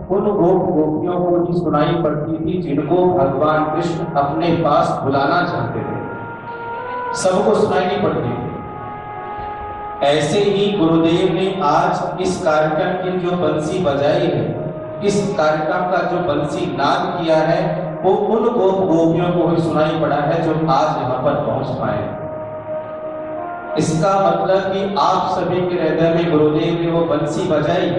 उन गोप गोपियों को ही सुनाई पड़ती थी जिनको भगवान कृष्ण अपने पास बुलाना चाहते थे, सबको सुनाई नहीं पड़ती थी। ऐसे ही गुरुदेव ने आज इस कार्यक्रम की जो बंसी बजाई है, इस कार्यक्रम का जो बंसी नाद किया है, वो उन गोप गोपियों को ही सुनाई पड़ा है जो आज यहाँ पर पहुंच पाए। इसका मतलब कि आप सभी के हृदय में गुरुदेव ने वो बंसी बजाई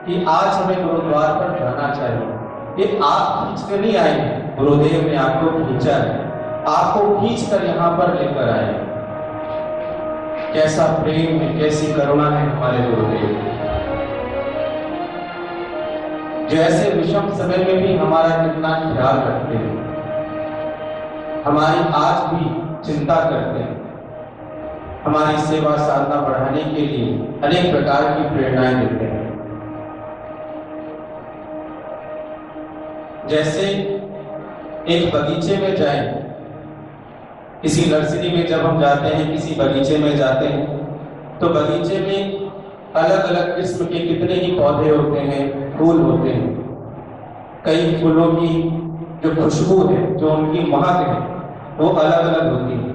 कि आज हमें गुरुद्वार पर जाना चाहिए। ये आप खींच कर नहीं आए, गुरुदेव ने आपको खींचा है, आपको खींच कर यहाँ पर लेकर आए। कैसा प्रेम है, कैसी करुणा है हमारे गुरुदेव, जो ऐसे विषम समय में भी हमारा कितना ख्याल रखते हैं, हमारी आज भी चिंता करते हैं, हमारी सेवा साधना बढ़ाने के लिए अनेक प्रकार की प्रेरणाएं देते हैं। जैसे एक बगीचे में जाएं, किसी नर्सरी में जब हम जाते हैं, किसी बगीचे में जाते हैं, तो बगीचे में अलग अलग किस्म के कितने ही पौधे होते हैं, फूल होते हैं। कई फूलों की जो खुशबू है, जो उनकी महक है, वो अलग अलग होती है।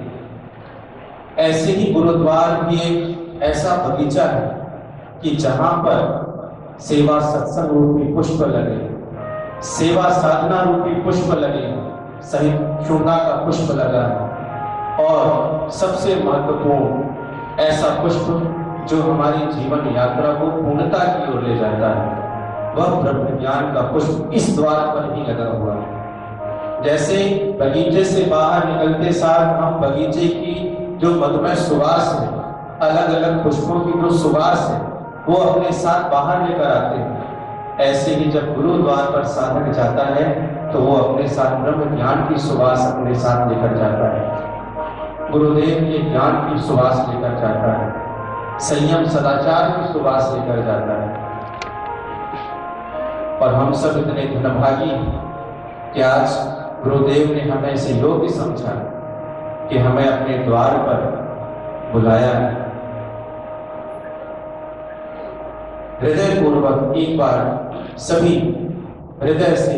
ऐसे ही गुरुद्वार भी एक ऐसा बगीचा है कि जहां पर सेवा सत्संग रूपी पुष्प लगे, सेवा साधना रूपी पुष्प लगे, सहित शृंगार का पुष्प लगा है, और सबसे महत्वपूर्ण ऐसा पुष्प जो हमारी जीवन यात्रा को पूर्णता की ओर ले जाता है, वह ब्रह्म ज्ञान का पुष्प इस द्वार पर ही लगा हुआ है। जैसे बगीचे से बाहर निकलते साथ हम बगीचे की जो मधुमय सुवास है, अलग अलग पुष्पों की जो सुवास है, वो अपने साथ बाहर लेकर आते हैं। ऐसे ही जब गुरुद्वार पर साधक जाता है तो वो अपने साथ ब्रह्म ज्ञान की सुवास अपने साथ लेकर जाता है, गुरुदेव के ज्ञान की सुवास लेकर जाता है, संयम सदाचार की सुवास लेकर जाता है। और हम सब इतने धनभागी कि आज गुरुदेव ने हमें ऐसे योग्य समझा कि हमें अपने द्वार पर बुलाया है। हृदय पूर्वक एक बार सभी हृदय से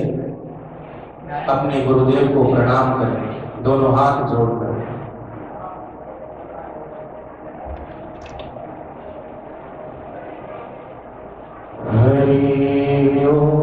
अपने गुरुदेव को प्रणाम करें, दोनों हाथ जोड़कर। हरि ओम।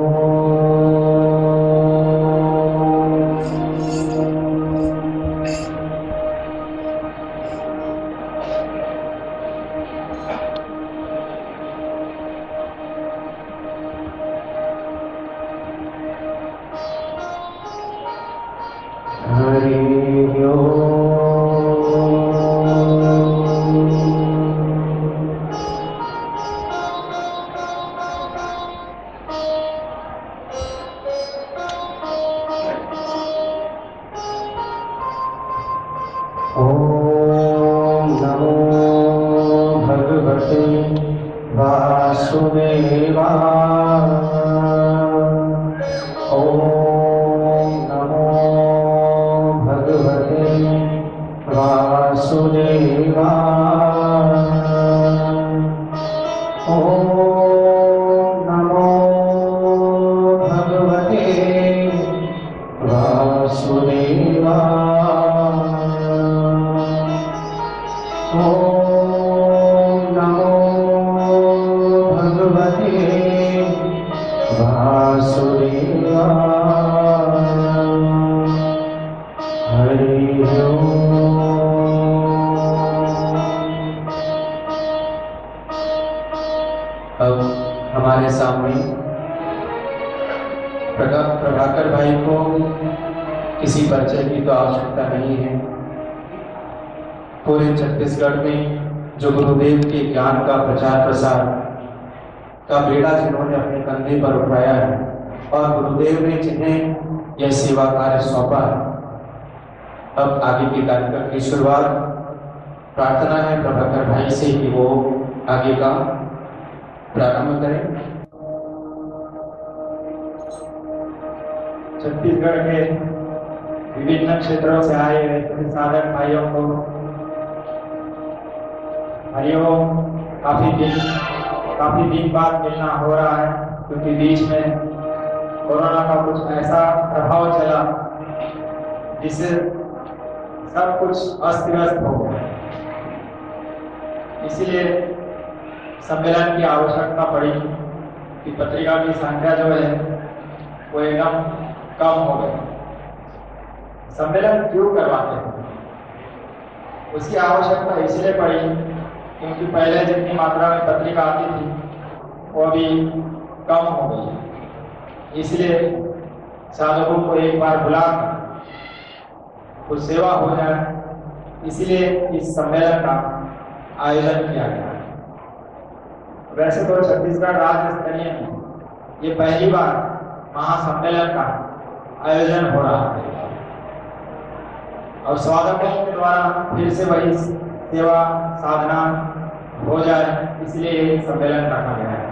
अब हमारे सामने प्रभाकर भाई को किसी परिचय की तो आवश्यकता नहीं है। पूरे छत्तीसगढ़ में जो गुरुदेव के ज्ञान का प्रचार प्रसार का बेड़ा जिन्होंने अपने कंधे पर उठाया है और गुरुदेव ने जिन्हें यह सेवा कार्य सौंपा है, अब आगे के कार्यक्रम की शुरुआत प्रार्थना है प्रभाकर भाई से कि वो आगे का प्रारंभ करें। छत्तीसगढ़ के विभिन्न क्षेत्रों से आए हुए साधक भाइयों को काफी दिन बाद मिलना हो रहा है। क्योंकि बीच में कोरोना का कुछ ऐसा प्रभाव चला जिससे सब कुछ अस्त व्यस्त हो गया। इसीलिए सम्मेलन की आवश्यकता पड़ी कि पत्रिका की संख्या जो है वो एकदम कम हो गई। सम्मेलन क्यों करवाते हैं? उसकी आवश्यकता इसलिए पड़ी क्योंकि पहले जितनी मात्रा में पत्रिका आती थी वो अभी कम हो गई। इसलिए साधकों को एक बार बुलाकर कुछ सेवा हो जाए, इसलिए इस सम्मेलन का आयोजन किया गया। वैसे तो छत्तीसगढ़ राज्य स्तरीय में ये पहली बार महासम्मेलन का आयोजन हो रहा है और साधकों के द्वारा फिर से वही सेवा साधना हो जाए, इसलिए ये सम्मेलन रखा गया है।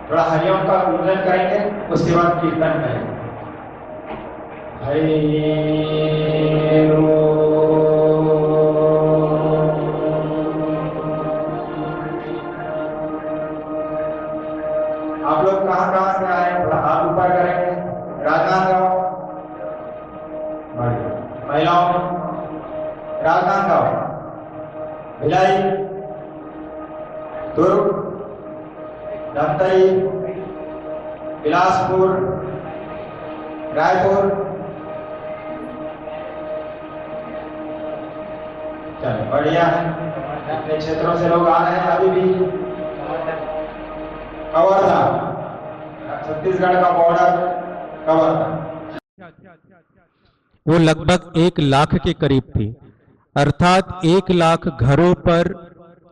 थोड़ा हरिओम का पूजन करेंगे, उसके बाद कीर्तन करेंगे। आप लोग कहाँ से आए? थोड़ा हाथ ऊपर करेंगे। राजनांदगांव, महिलाओं राजनांदगांव, भिलाई, दुर्ग, धमतरी, बिलासपुर, रायपुर। चलो बढ़िया है, अपने क्षेत्रों से लोग आ रहे हैं। अभी भी कवर्धा, छत्तीसगढ़ का बॉर्डर कवर्धा। वो लगभग 1 लाख के करीब थी, अर्थात 1 लाख घरों पर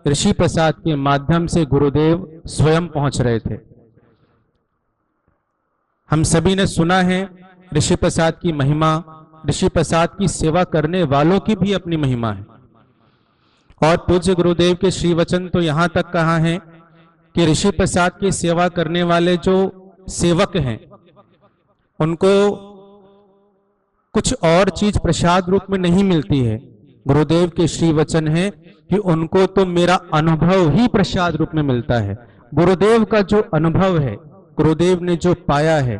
ऋषि प्रसाद के माध्यम से गुरुदेव स्वयं पहुंच रहे थे। हम सभी ने सुना है ऋषि प्रसाद की महिमा, ऋषि प्रसाद की सेवा करने वालों की भी अपनी महिमा है। और पूज्य गुरुदेव के श्री वचन तो यहां तक कहा है कि ऋषि प्रसाद की सेवा करने वाले जो सेवक हैं उनको कुछ और चीज प्रसाद रूप में नहीं मिलती है। गुरुदेव के श्री वचन है कि उनको तो मेरा अनुभव ही प्रसाद रूप में मिलता है। गुरुदेव का जो अनुभव है, गुरुदेव ने जो पाया है,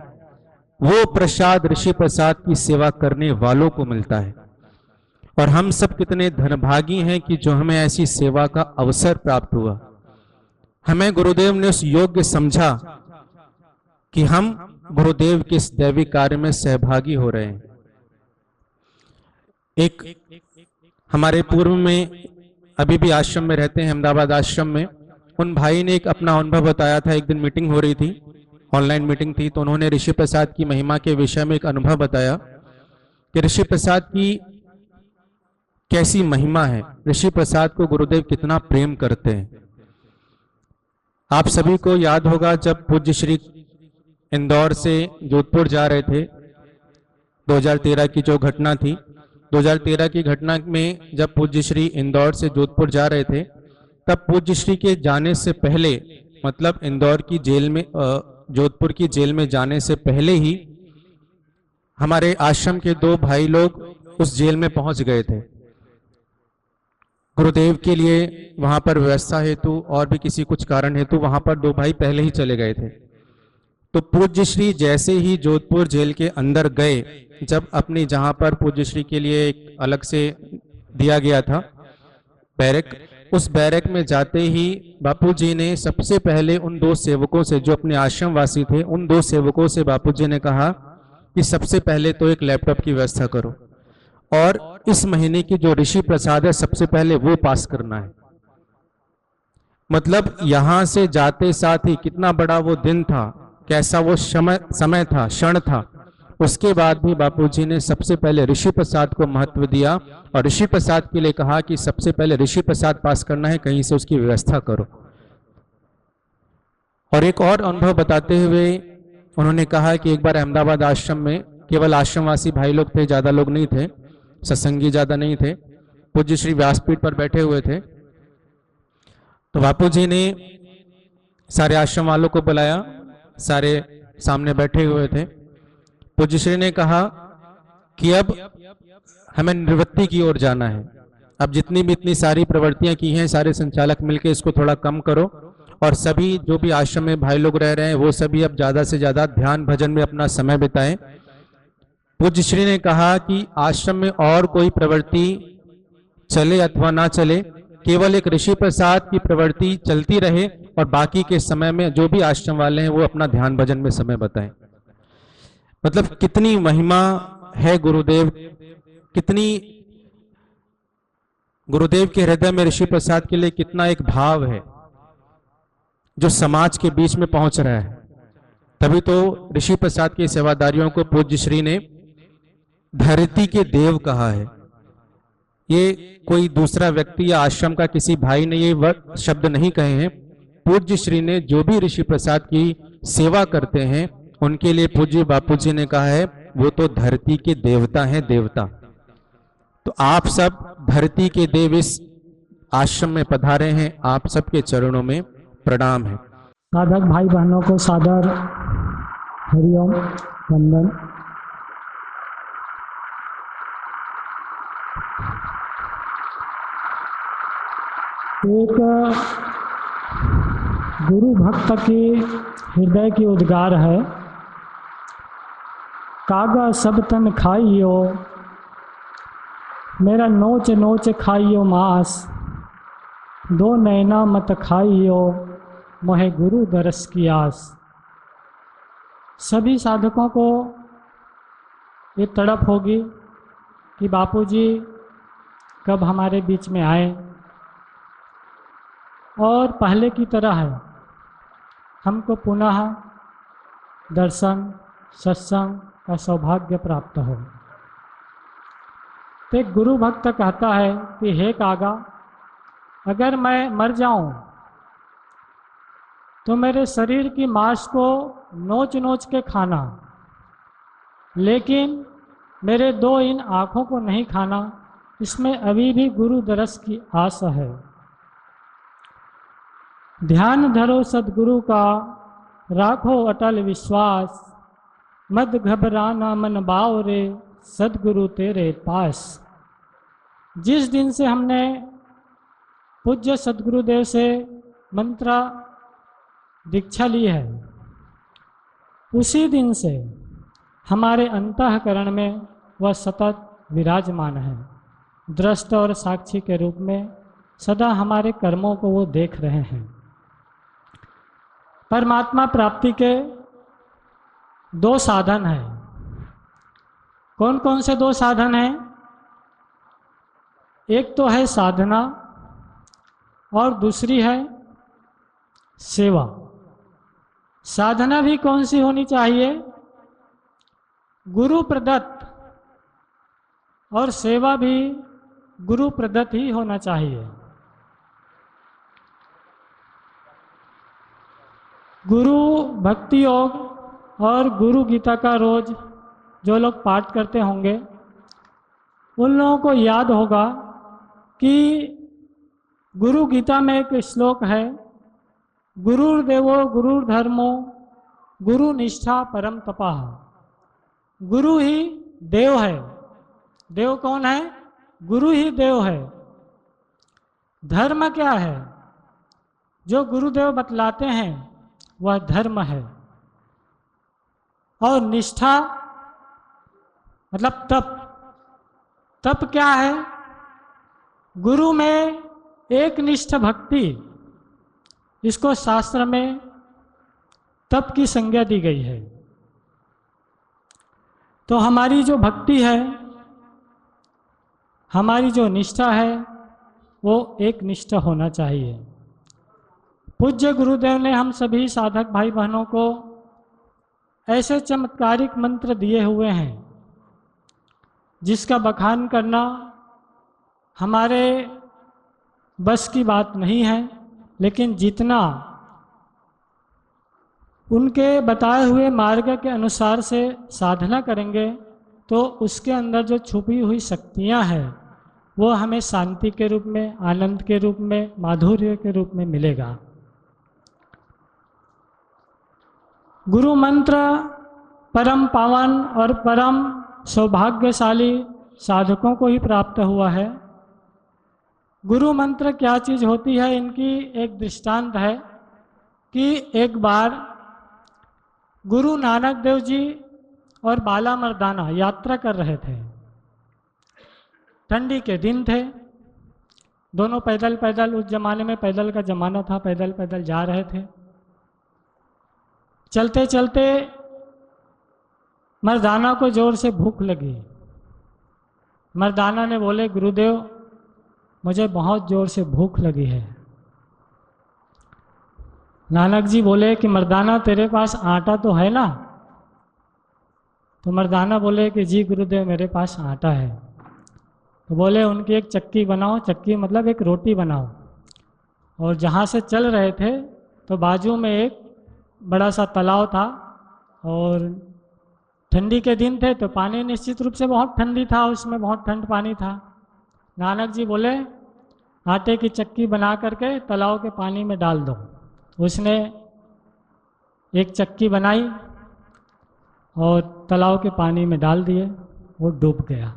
वो प्रसाद ऋषि प्रसाद की सेवा करने वालों को मिलता है। और हम सब कितने धनभागी हैं कि जो हमें ऐसी सेवा का अवसर प्राप्त हुआ। हमें गुरुदेव ने उस योग्य समझा कि हम गुरुदेव के इस दैवी कार्य में सहभागी हो रहे हैं। एक हमारे पूर्व में अभी भी आश्रम में रहते हैं, अहमदाबाद आश्रम में, उन भाई ने एक अपना अनुभव बताया था। एक दिन मीटिंग हो रही थी, ऑनलाइन मीटिंग थी, तो उन्होंने ऋषि प्रसाद की महिमा के विषय में एक अनुभव बताया कि ऋषि प्रसाद की कैसी महिमा है, ऋषि प्रसाद को गुरुदेव कितना प्रेम करते हैं। आप सभी को याद होगा जब पूज्य श्री इंदौर से जोधपुर जा रहे थे, 2013 की जो घटना थी, 2013 की घटना में जब पूज्य श्री इंदौर से जोधपुर जा रहे थे, तब पूज्य श्री के जाने से पहले, मतलब इंदौर की जेल में, जोधपुर की जेल में जाने से पहले ही हमारे आश्रम के 2 भाई लोग उस जेल में पहुंच गए थे। गुरुदेव के लिए वहां पर व्यवस्था हेतु और भी किसी कुछ कारण हेतु वहां पर 2 भाई पहले ही चले गए थे। तो पूज्य श्री जैसे ही जोधपुर जेल के अंदर गए, जब अपनी जहां पर पूज्य श्री के लिए एक अलग से दिया गया था बैरक, उस बैरक में जाते ही बापूजी ने सबसे पहले उन 2 सेवकों से, जो अपने आश्रम वासी थे, उन 2 सेवकों से बापूजी ने कहा कि सबसे पहले तो एक लैपटॉप की व्यवस्था करो और इस महीने की जो ऋषि प्रसाद है सबसे पहले वो पास करना है। मतलब यहां से जाते साथ ही कितना बड़ा वो दिन था, कैसा वो समय था, क्षण था। उसके बाद भी बापूजी ने सबसे पहले ऋषि प्रसाद को महत्व दिया और ऋषि प्रसाद के लिए कहा कि सबसे पहले ऋषि प्रसाद पास करना है, कहीं से उसकी व्यवस्था करो। और एक और अनुभव बताते हुए उन्होंने कहा कि एक बार अहमदाबाद आश्रम में केवल आश्रमवासी भाई लोग थे, ज्यादा लोग नहीं थे, सत्संगी ज्यादा नहीं थे, पूज्य श्री व्यासपीठ पर बैठे हुए थे। तो बापूजी ने सारे आश्रम वालों को बुलाया, सारे सामने बैठे हुए थे। पूज्य श्री ने कहा कि अब हमें निवृत्ति की ओर जाना है, अब जितनी भी इतनी सारी प्रवृत्तियां की हैं, सारे संचालक मिलके इसको थोड़ा कम करो, और सभी जो भी आश्रम में भाई लोग रह रहे हैं वो सभी अब ज्यादा से ज्यादा ध्यान भजन में अपना समय बिताएं। पूज्य श्री ने कहा कि आश्रम में और कोई प्रवृत्ति चले अथवा ना चले, केवल एक ऋषि प्रसाद की प्रवृत्ति चलती रहे और बाकी के समय में जो भी आश्रम वाले हैं वो अपना ध्यान भजन में समय बताएं। मतलब कितनी महिमा है गुरुदेव, कितनी गुरुदेव के हृदय में ऋषि प्रसाद के लिए कितना एक भाव है जो समाज के बीच में पहुंच रहा है। तभी तो ऋषि प्रसाद की सेवादारियों को पूज्य श्री ने धरती के देव कहा है। ये कोई दूसरा व्यक्ति या आश्रम का किसी भाई ने ये शब्द नहीं कहे हैं। पूज्य श्री ने जो भी ऋषि प्रसाद की सेवा करते हैं उनके लिए पूज्य बापू जी ने कहा है वो तो धरती के देवता हैं, देवता। तो आप सब धरती के देव इस आश्रम में पधारे हैं, आप सबके चरणों में प्रणाम है। साधक भाई बहनों को सादर हरिओम वंदन। एक गुरु भक्त की हृदय की उद्गार है, कागा सब तन खाइयो, मेरा नोच नोच खाइयो मांस, दो नैना मत खाइयो, मोहे गुरु दरस की आस। सभी साधकों को ये तड़प होगी कि बापूजी कब हमारे बीच में आए और पहले की तरह है हमको पुनः दर्शन सत्संग का सौभाग्य प्राप्त हो। तो एक गुरु भक्त कहता है कि हे कागा, अगर मैं मर जाऊं तो मेरे शरीर की मांस को नोच नोच के खाना, लेकिन मेरे दो इन आँखों को नहीं खाना, इसमें अभी भी गुरु दरस की आस है। ध्यान धरो सद्गुरु का, राखो अटल विश्वास, मत घबराना मन बावरे, सद्गुरु तेरे पास। जिस दिन से हमने पूज्य सद्गुरुदेव से मंत्र दीक्षा ली है, उसी दिन से हमारे अंतःकरण में वह सतत विराजमान है। दृष्ट और साक्षी के रूप में सदा हमारे कर्मों को वो देख रहे हैं। परमात्मा प्राप्ति के दो साधन हैं। कौन कौन से दो साधन हैं? एक तो है साधना और दूसरी है सेवा। साधना भी कौन सी होनी चाहिए? गुरु प्रदत्त, और सेवा भी गुरु प्रदत्त ही होना चाहिए। गुरु भक्ति योग और गुरु गीता का रोज जो लोग पाठ करते होंगे उन लोगों को याद होगा कि गुरु गीता में एक श्लोक है, गुरुर्देवो गुरुर्धर्मो गुरु निष्ठा परम तपाः। गुरु ही देव है। देव कौन है? गुरु ही देव है। धर्म क्या है? जो गुरुदेव बतलाते हैं वह धर्म है। और निष्ठा मतलब तप। तप क्या है? गुरु में एक निष्ठ भक्ति, इसको शास्त्र में तप की संज्ञा दी गई है। तो हमारी जो भक्ति है, हमारी जो निष्ठा है, वो एक निष्ठ होना चाहिए। पूज्य गुरुदेव ने हम सभी साधक भाई बहनों को ऐसे चमत्कारिक मंत्र दिए हुए हैं जिसका बखान करना हमारे बस की बात नहीं है, लेकिन जितना उनके बताए हुए मार्ग के अनुसार से साधना करेंगे तो उसके अंदर जो छुपी हुई शक्तियां हैं वो हमें शांति के रूप में, आनंद के रूप में, माधुर्य के रूप में मिलेगा। गुरु मंत्र परम पावन और परम सौभाग्यशाली साधकों को ही प्राप्त हुआ है। गुरु मंत्र क्या चीज़ होती है, इनकी एक दृष्टांत है कि एक बार गुरु नानक देव जी और बाला मर्दाना यात्रा कर रहे थे। ठंडी के दिन थे, दोनों पैदल पैदल, उस जमाने में पैदल का जमाना था, पैदल पैदल जा रहे थे। चलते चलते मर्दाना को जोर से भूख लगी। मर्दाना ने बोले, गुरुदेव मुझे बहुत जोर से भूख लगी है। नानक जी बोले कि मर्दाना तेरे पास आटा तो है ना? तो मर्दाना बोले कि जी गुरुदेव मेरे पास आटा है। तो बोले उनकी एक चक्की बनाओ, चक्की मतलब एक रोटी बनाओ। और जहाँ से चल रहे थे तो बाजू में एक बड़ा सा तालाब था और ठंडी के दिन थे तो पानी निश्चित रूप से बहुत ठंडी था, उसमें बहुत ठंड पानी था। नानक जी बोले आटे की चक्की बना करके तालाब के पानी में डाल दो। उसने एक चक्की बनाई और तालाब के पानी में डाल दिए, वो डूब गया।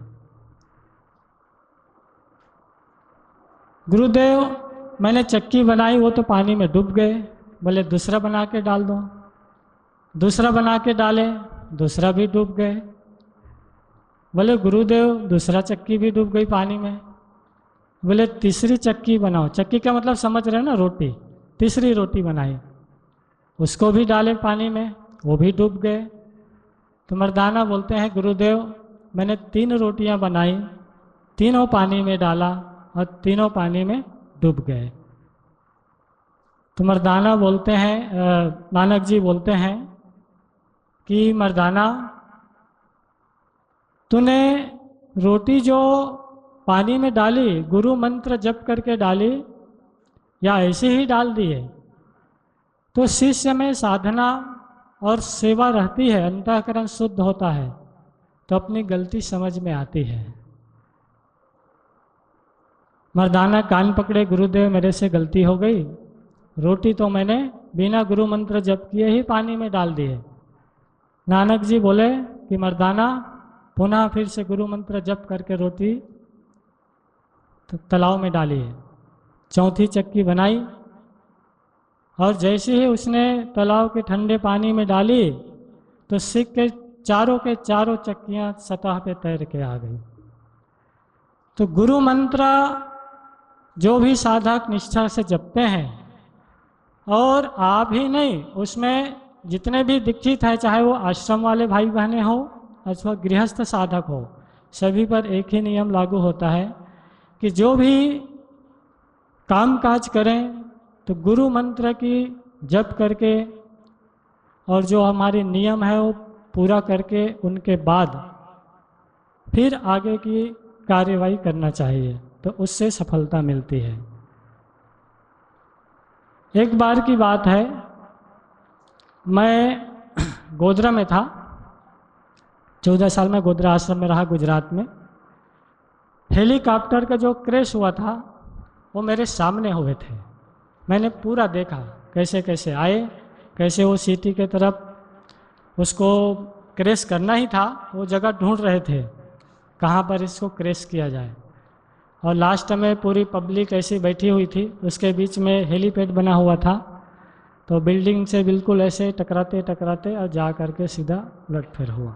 गुरुदेव मैंने चक्की बनाई, वो तो पानी में डूब गए। बोले दूसरा बना के डाल दो। दूसरा बना के डाले, दूसरा भी डूब गए। बोले गुरुदेव दूसरा चक्की भी डूब गई पानी में। बोले तीसरी चक्की बनाओ। चक्की का मतलब समझ रहे हो ना, रोटी। तीसरी रोटी बनाई, उसको भी डाले पानी में, वो भी डूब गए। तो मर्दाना बोलते हैं गुरुदेव मैंने 3 रोटियां बनाई, तीनों पानी में डाला और तीनों पानी में डूब गए। तो मर्दाना बोलते हैं, नानक जी बोलते हैं कि मर्दाना तूने रोटी जो पानी में डाली गुरु मंत्र जप करके डाली या ऐसे ही डाल दिए? तो शिष्य में साधना और सेवा रहती है, अंतःकरण शुद्ध होता है तो अपनी गलती समझ में आती है। मर्दाना कान पकड़े, गुरुदेव मेरे से गलती हो गई, रोटी तो मैंने बिना गुरु मंत्र जप किए ही पानी में डाल दिए। नानक जी बोले कि मर्दाना पुनः फिर से गुरु मंत्र जप करके रोटी तालाब में डालिए। चौथी चक्की बनाई और जैसे ही उसने तालाब के ठंडे पानी में डाली तो सिक के चारों चक्कियां सतह पे तैर के आ गई। तो गुरु मंत्र जो भी साधक निष्ठा से जपते हैं, और आप ही नहीं, उसमें जितने भी दीक्षित हैं, चाहे वो आश्रम वाले भाई बहनें हो अथवा गृहस्थ साधक हो, सभी पर एक ही नियम लागू होता है कि जो भी काम काज करें तो गुरु मंत्र की जप करके और जो हमारे नियम है वो पूरा करके उनके बाद फिर आगे की कार्यवाही करना चाहिए, तो उससे सफलता मिलती है। एक बार की बात है, मैं गोधरा में था, 14 साल में गोधरा आश्रम में रहा गुजरात में। हेलीकॉप्टर का जो क्रैश हुआ था वो मेरे सामने हुए थे। मैंने पूरा देखा कैसे कैसे आए, कैसे वो सिटी के तरफ उसको क्रैश करना ही था, वो जगह ढूंढ रहे थे कहाँ पर इसको क्रैश किया जाए। और लास्ट में पूरी पब्लिक ऐसी बैठी हुई थी, उसके बीच में हेलीपैड बना हुआ था, तो बिल्डिंग से बिल्कुल ऐसे टकराते टकराते और जा करके सीधा उलटफेर हुआ।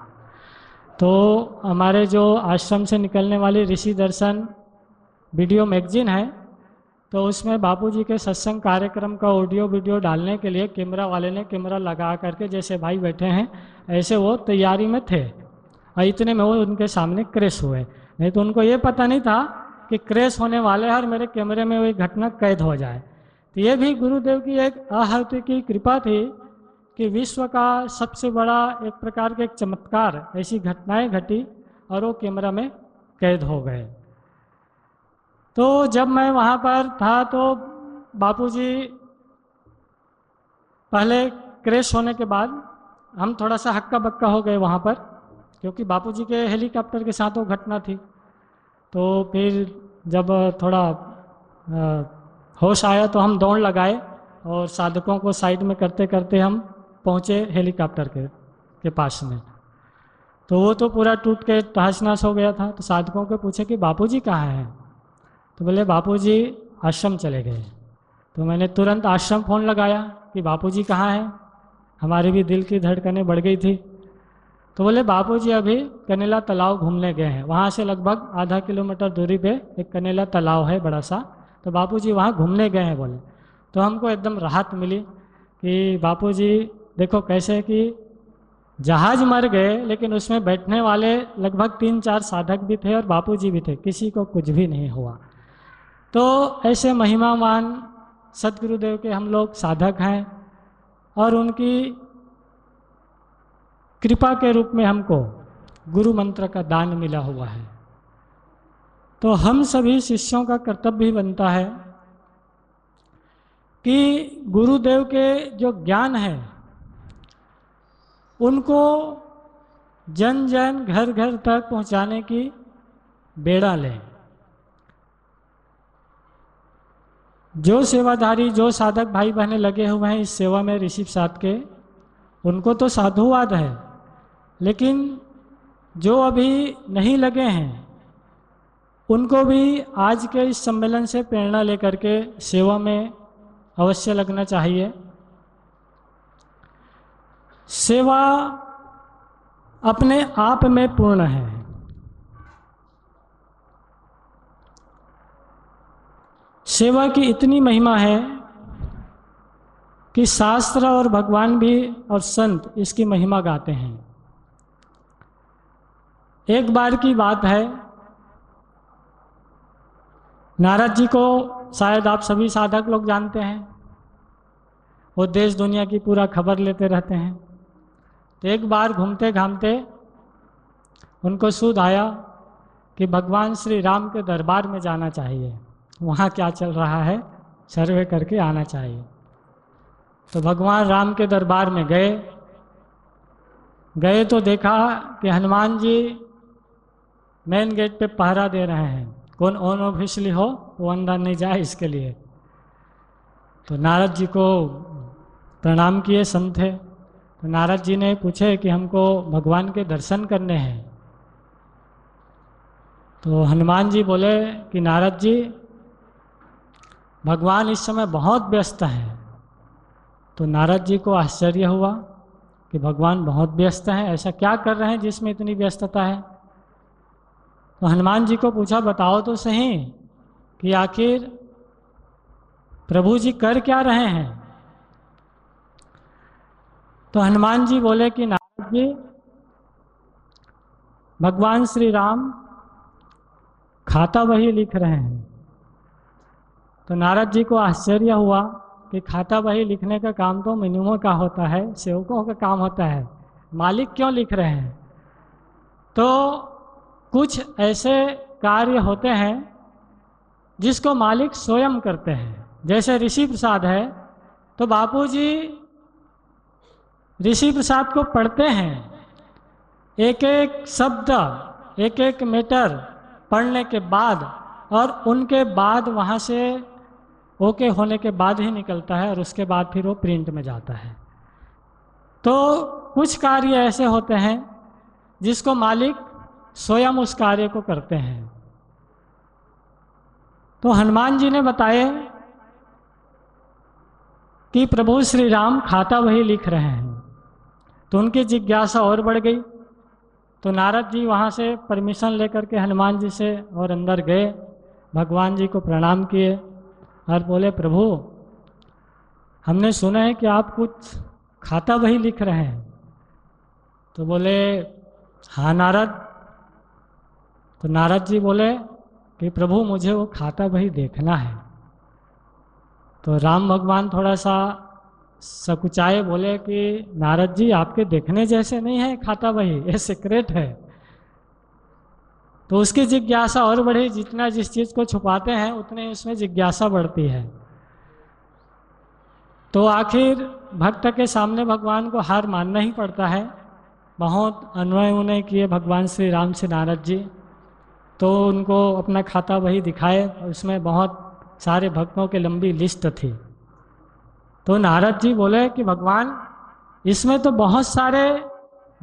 तो हमारे जो आश्रम से निकलने वाली ऋषि दर्शन वीडियो मैगजीन है, तो उसमें बापूजी के सत्संग कार्यक्रम का ऑडियो वीडियो डालने के लिए कैमरा वाले ने कैमरा लगा करके, जैसे भाई बैठे हैं ऐसे वो तैयारी में थे, और इतने में वो उनके सामने क्रैश हुए। नहीं तो उनको ये पता नहीं था कि क्रैश होने वाले हैं और मेरे कैमरे में वही घटना कैद हो जाए। तो ये भी गुरुदेव की एक अहौती कृपा थी कि विश्व का सबसे बड़ा एक प्रकार के एक चमत्कार, ऐसी घटनाएं घटी और वो कैमरा में कैद हो गए। तो जब मैं वहाँ पर था तो बापूजी पहले क्रैश होने के बाद हम थोड़ा सा हक्का बक्का हो गए वहाँ पर, क्योंकि बापूजी के हेलीकॉप्टर के साथ वो घटना थी। तो फिर जब थोड़ा होश आया तो हम दौड़ लगाए और साधकों को साइड में करते करते हम पहुँचे हेलीकॉप्टर के पास में। तो वो तो पूरा टूट के तहस नहस हो गया था। तो साधकों को पूछे कि बापूजी कहाँ हैं? तो बोले बापूजी आश्रम चले गए। तो मैंने तुरंत आश्रम फ़ोन लगाया कि बापूजी कहाँ हैं। हमारी भी दिल की धड़कनें बढ़ गई थी। तो बोले बापूजी अभी कनेला तालाब घूमने गए हैं, वहाँ से लगभग आधा किलोमीटर दूरी पे एक कनेला तालाब है बड़ा सा, तो बापूजी वहाँ घूमने गए हैं बोले। तो हमको एकदम राहत मिली कि बापूजी देखो कैसे कि जहाज मर गए लेकिन उसमें बैठने वाले लगभग 3-4 साधक भी थे और बापूजी भी थे, किसी को कुछ भी नहीं हुआ। तो ऐसे महिमावान सदगुरुदेव के हम लोग साधक हैं और उनकी कृपा के रूप में हमको गुरु मंत्र का दान मिला हुआ है। तो हम सभी शिष्यों का कर्तव्य भी बनता है कि गुरुदेव के जो ज्ञान है उनको जन जन घर घर तक पहुंचाने की बेड़ा लें। जो सेवाधारी जो साधक भाई बहनें लगे हुए हैं इस सेवा में ऋषि प्रसाद के, उनको तो साधुवाद है, लेकिन जो अभी नहीं लगे हैं उनको भी आज के इस सम्मेलन से प्रेरणा लेकर के सेवा में अवश्य लगना चाहिए। सेवा अपने आप में पूर्ण है। सेवा की इतनी महिमा है कि शास्त्र और भगवान भी और संत इसकी महिमा गाते हैं। एक बार की बात है, नारद जी को शायद आप सभी साधक लोग जानते हैं, वो देश दुनिया की पूरा खबर लेते रहते हैं। तो एक बार घूमते घामते उनको सूझ आया कि भगवान श्री राम के दरबार में जाना चाहिए, वहाँ क्या चल रहा है सर्वे करके आना चाहिए। तो भगवान राम के दरबार में गए तो देखा कि हनुमान जी मेन गेट पे पहरा दे रहे हैं, कौन अनऑफिशियली हो वो अंदर नहीं जाए इसके लिए। तो नारद जी को प्रणाम किए, संत थे। तो नारद जी ने पूछे कि हमको भगवान के दर्शन करने हैं। तो हनुमान जी बोले कि नारद जी भगवान इस समय बहुत व्यस्त हैं। तो नारद जी को आश्चर्य हुआ कि भगवान बहुत व्यस्त हैं, ऐसा क्या कर रहे हैं जिसमें इतनी व्यस्तता है। तो हनुमान जी को पूछा बताओ तो सही कि आखिर प्रभु जी कर क्या रहे हैं। तो हनुमान जी बोले कि नारद जी भगवान श्री राम खाता वही लिख रहे हैं। तो नारद जी को आश्चर्य हुआ कि खाता वही लिखने का काम तो मुनियों का होता है, सेवकों का काम होता है, मालिक क्यों लिख रहे हैं। तो कुछ ऐसे कार्य होते हैं जिसको मालिक स्वयं करते हैं। जैसे ऋषि प्रसाद है तो बापूजी ऋषि प्रसाद को पढ़ते हैं, एक एक शब्द एक एक मीटर पढ़ने के बाद, और उनके बाद वहाँ से ओके होने के बाद ही निकलता है और उसके बाद फिर वो प्रिंट में जाता है। तो कुछ कार्य ऐसे होते हैं जिसको मालिक स्वयं उस कार्य को करते हैं। तो हनुमान जी ने बताए कि प्रभु श्री राम खाता वही लिख रहे हैं। तो उनकी जिज्ञासा और बढ़ गई। तो नारद जी वहाँ से परमिशन लेकर के हनुमान जी से और अंदर गए, भगवान जी को प्रणाम किए और बोले प्रभु हमने सुना है कि आप कुछ खाता वही लिख रहे हैं। तो बोले हाँ नारद। तो नारद जी बोले कि प्रभु मुझे वो खाता वही देखना है। तो राम भगवान थोड़ा सा सकुचाए, बोले कि नारद जी आपके देखने जैसे नहीं है खाता वही, ये सीक्रेट है। तो उसकी जिज्ञासा और बढ़ी, जितना जिस चीज़ को छुपाते हैं उतने उसमें जिज्ञासा बढ़ती है। तो आखिर भक्त के सामने भगवान को हार मानना ही पड़ता है। बहुत अन्वय उन्वय किए भगवान श्री राम से नारद जी, तो उनको अपना खाता वही दिखाए, उसमें बहुत सारे भक्तों की लंबी लिस्ट थी। तो नारद जी बोले कि भगवान इसमें तो बहुत सारे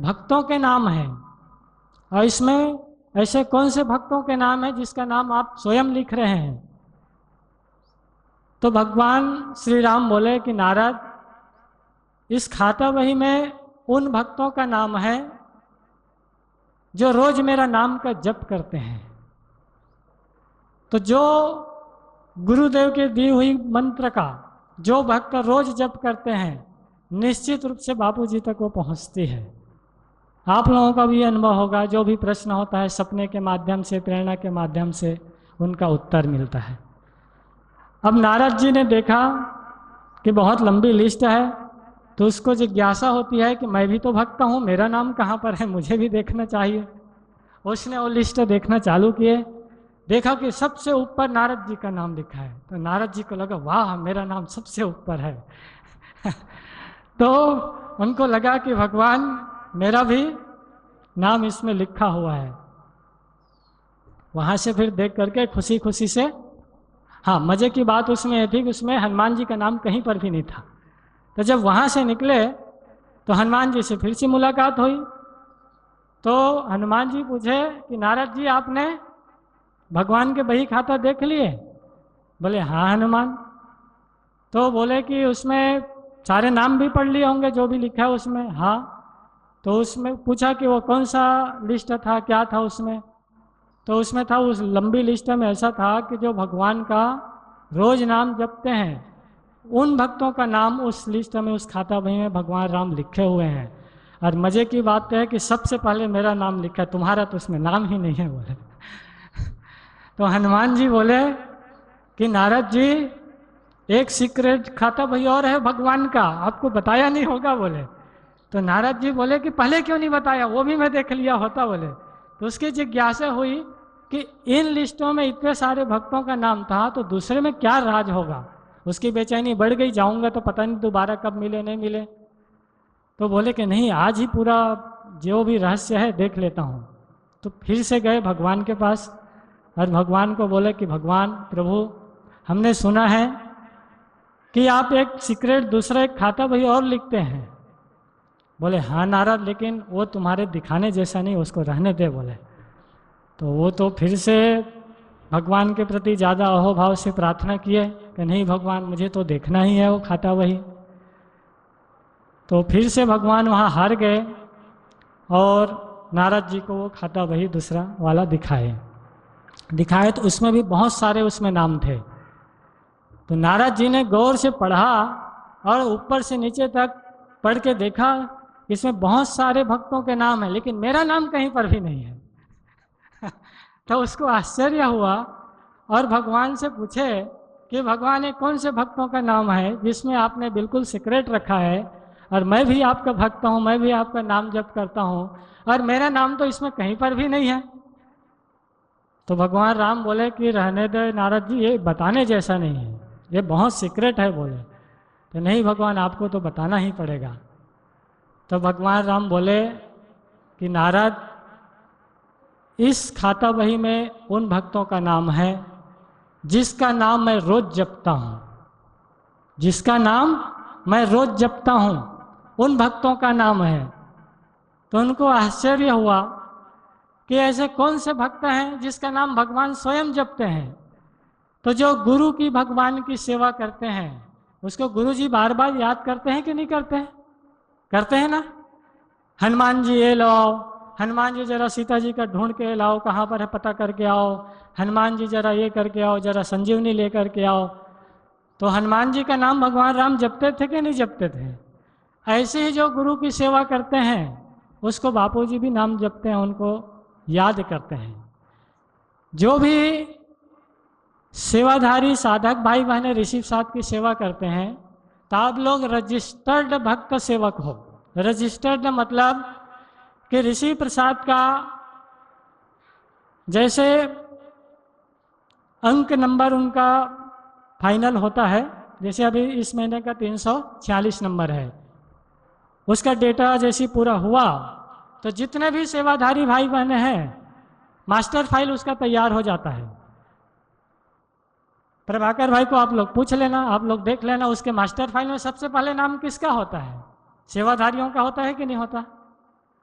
भक्तों के नाम हैं, और इसमें ऐसे कौन से भक्तों के नाम हैं जिसका नाम आप स्वयं लिख रहे हैं। तो भगवान श्री राम बोले कि नारद, इस खाता बही में उन भक्तों का नाम है जो रोज मेरा नाम का जप करते हैं। तो जो गुरुदेव के दी हुई मंत्र का जो भक्त रोज जप करते हैं, निश्चित रूप से बापूजी तक वो पहुंचती है। आप लोगों का भी अनुभव होगा, जो भी प्रश्न होता है सपने के माध्यम से, प्रेरणा के माध्यम से उनका उत्तर मिलता है। अब नारद जी ने देखा कि बहुत लंबी लिस्ट है, तो उसको जिज्ञासा होती है कि मैं भी तो भक्त हूँ, मेरा नाम कहाँ पर है, मुझे भी देखना चाहिए। उसने वो लिस्ट देखना चालू किए, देखा कि सबसे ऊपर नारद जी का नाम लिखा है। तो नारद जी को लगा वाह, मेरा नाम सबसे ऊपर है। तो उनको लगा कि भगवान मेरा भी नाम इसमें लिखा हुआ है। वहाँ से फिर देख करके खुशी खुशी से, हाँ मज़े की बात उसमें ये थी कि उसमें हनुमान जी का नाम कहीं पर भी नहीं था। तो जब वहाँ से निकले तो हनुमान जी से फिर से मुलाकात हुई। तो हनुमान जी पूछे कि नारद जी, आपने भगवान के बही खाता देख लिए? बोले हाँ हनुमान। तो बोले कि उसमें सारे नाम भी पढ़ लिए होंगे जो भी लिखा है उसमें? हाँ। तो उसमें पूछा कि वो कौन सा लिस्ट था, क्या था उसमें? तो उसमें था, उस लंबी लिस्ट में ऐसा था कि जो भगवान का रोज नाम जपते हैं उन भक्तों का नाम उस लिस्ट में, उस खाता बही में भगवान राम लिखे हुए हैं। और मज़े की बात है कि सबसे पहले मेरा नाम लिखा है, तुम्हारा तो उसमें नाम ही नहीं है। बोले तो हनुमान जी बोले कि नारद जी, एक सीक्रेट खाता बही और है भगवान का, आपको बताया नहीं होगा। बोले तो नारद जी बोले कि पहले क्यों नहीं बताया, वो भी मैं देख लिया होता। बोले तो उसकी जिज्ञासा हुई कि इन लिस्टों में इतने सारे भक्तों का नाम था, तो दूसरे में क्या राज होगा। उसकी बेचैनी बढ़ गई, जाऊंगा तो पता नहीं दोबारा कब मिले नहीं मिले। तो बोले कि नहीं, आज ही पूरा जो भी रहस्य है देख लेता हूँ। तो फिर से गए भगवान के पास और भगवान को बोले कि भगवान प्रभु, हमने सुना है कि आप एक सीक्रेट दूसरा एक खाता बही और लिखते हैं। बोले हाँ नारद, लेकिन वो तुम्हारे दिखाने जैसा नहीं, उसको रहने दे। बोले तो वो तो फिर से भगवान के प्रति ज़्यादा अहोभाव से प्रार्थना किए कि नहीं भगवान, मुझे तो देखना ही है वो खाता बही। तो फिर से भगवान वहाँ हार गए और नारद जी को वो खाता बही दूसरा वाला दिखाए तो उसमें भी बहुत सारे उसमें नाम थे। तो नारद जी ने गौर से पढ़ा और ऊपर से नीचे तक पढ़ के देखा, इसमें बहुत सारे भक्तों के नाम है, लेकिन मेरा नाम कहीं पर भी नहीं है। तो उसको आश्चर्य हुआ और भगवान से पूछे कि भगवान, ये कौन से भक्तों का नाम है जिसमें आपने बिल्कुल सीक्रेट रखा है, और मैं भी आपका भक्त हूँ, मैं भी आपका नाम जप करता हूँ, और मेरा नाम तो इसमें कहीं पर भी नहीं है। तो भगवान राम बोले कि रहने दे नारद जी, ये बताने जैसा नहीं है, ये बहुत सीक्रेट है। बोले तो नहीं भगवान, आपको तो बताना ही पड़ेगा। तो भगवान राम बोले कि नारद, इस खाता बही में उन भक्तों का नाम है जिसका नाम मैं रोज जपता हूँ, जिसका नाम मैं रोज जपता हूँ, उन भक्तों का नाम है। तो उनको आश्चर्य हुआ कि ऐसे कौन से भक्त हैं जिसका नाम भगवान स्वयं जपते हैं। तो जो गुरु की भगवान की सेवा करते हैं उसको गुरु जी बार बार याद करते हैं कि नहीं करते हैं? करते हैं ना। हनुमान जी ये लाओ, हनुमान जी जरा सीता जी का ढूंढ के लाओ, कहाँ पर है पता करके आओ, हनुमान जी जरा ये करके आओ, जरा संजीवनी ले करके आओ। तो हनुमान जी का नाम भगवान राम जपते थे कि नहीं जपते थे? ऐसे ही जो गुरु की सेवा करते हैं उसको बापूजी भी नाम जपते हैं, उनको याद करते हैं। जो भी सेवाधारी साधक भाई बहने ऋषि साथ की सेवा करते हैं, तो आप लोग रजिस्टर्ड भक्त सेवक हो। रजिस्टर्ड मतलब कि ऋषि प्रसाद का जैसे अंक नंबर उनका फाइनल होता है, जैसे अभी इस महीने का 346 नंबर है, उसका डेटा जैसे पूरा हुआ तो जितने भी सेवाधारी भाई बहने हैं मास्टर फाइल उसका तैयार हो जाता है। प्रभाकर भाई को आप लोग पूछ लेना, आप लोग देख लेना, उसके मास्टर फाइल में सबसे पहले नाम किसका होता है? सेवाधारियों का होता है कि नहीं होता?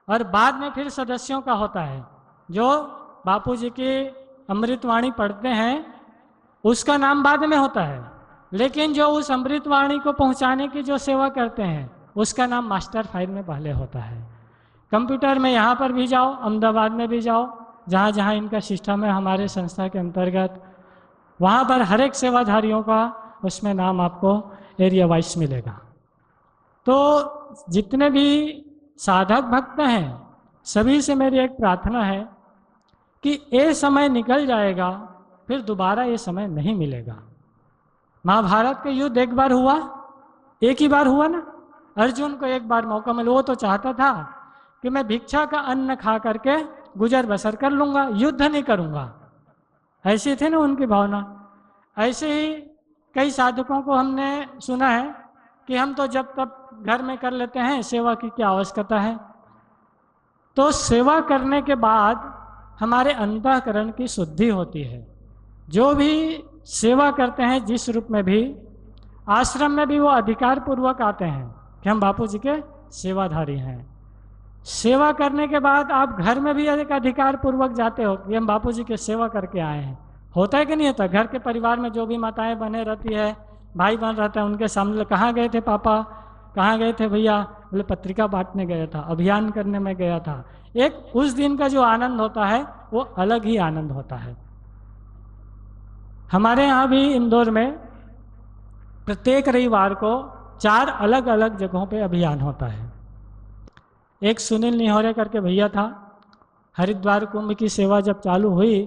और बाद में फिर सदस्यों का होता है। जो बापूजी की अमृतवाणी पढ़ते हैं उसका नाम बाद में होता है, लेकिन जो उस अमृतवाणी को पहुंचाने की जो सेवा करते हैं उसका नाम मास्टर फाइल में पहले होता है। कंप्यूटर में यहाँ पर भी जाओ, अहमदाबाद में भी जाओ, जहाँ जहाँ इनका सिस्टम है हमारे संस्था के अंतर्गत, वहाँ पर हर एक सेवाधारियों का उसमें नाम आपको एरिया वाइज मिलेगा। तो जितने भी साधक भक्त हैं सभी से मेरी एक प्रार्थना है कि ये समय निकल जाएगा, फिर दोबारा ये समय नहीं मिलेगा। महाभारत का युद्ध एक बार हुआ, एक ही बार हुआ ना। अर्जुन को एक बार मौका मिला, वो तो चाहता था कि मैं भिक्षा का अन्न खा करके गुजर बसर कर लूँगा, युद्ध नहीं करूँगा। ऐसी थी ना उनकी भावना। ऐसे ही कई साधकों को हमने सुना है कि हम तो जब तब घर में कर लेते हैं, सेवा की क्या आवश्यकता है। तो सेवा करने के बाद हमारे अंतःकरण की शुद्धि होती है। जो भी सेवा करते हैं जिस रूप में भी, आश्रम में भी वो अधिकार पूर्वक आते हैं कि हम बापू जी के सेवाधारी हैं। सेवा करने के बाद आप घर में भी एक अधिकार पूर्वक जाते हो कि हम बापू जी की सेवा करके आए हैं। होता है कि नहीं होता? घर के परिवार में जो भी माताएं बहनें रहती है, भाई बहन रहता है, उनके सामने कहाँ गए थे पापा, कहाँ गए थे भैया? बोले पत्रिका बांटने गया था, अभियान करने में गया था। एक उस दिन का जो आनंद होता है वो अलग ही आनंद होता है। हमारे यहाँ भी इंदौर में प्रत्येक रविवार को 4 अलग अलग जगहों पे अभियान होता है। एक सुनील निहोरे करके भैया था, हरिद्वार कुंभ की सेवा जब चालू हुई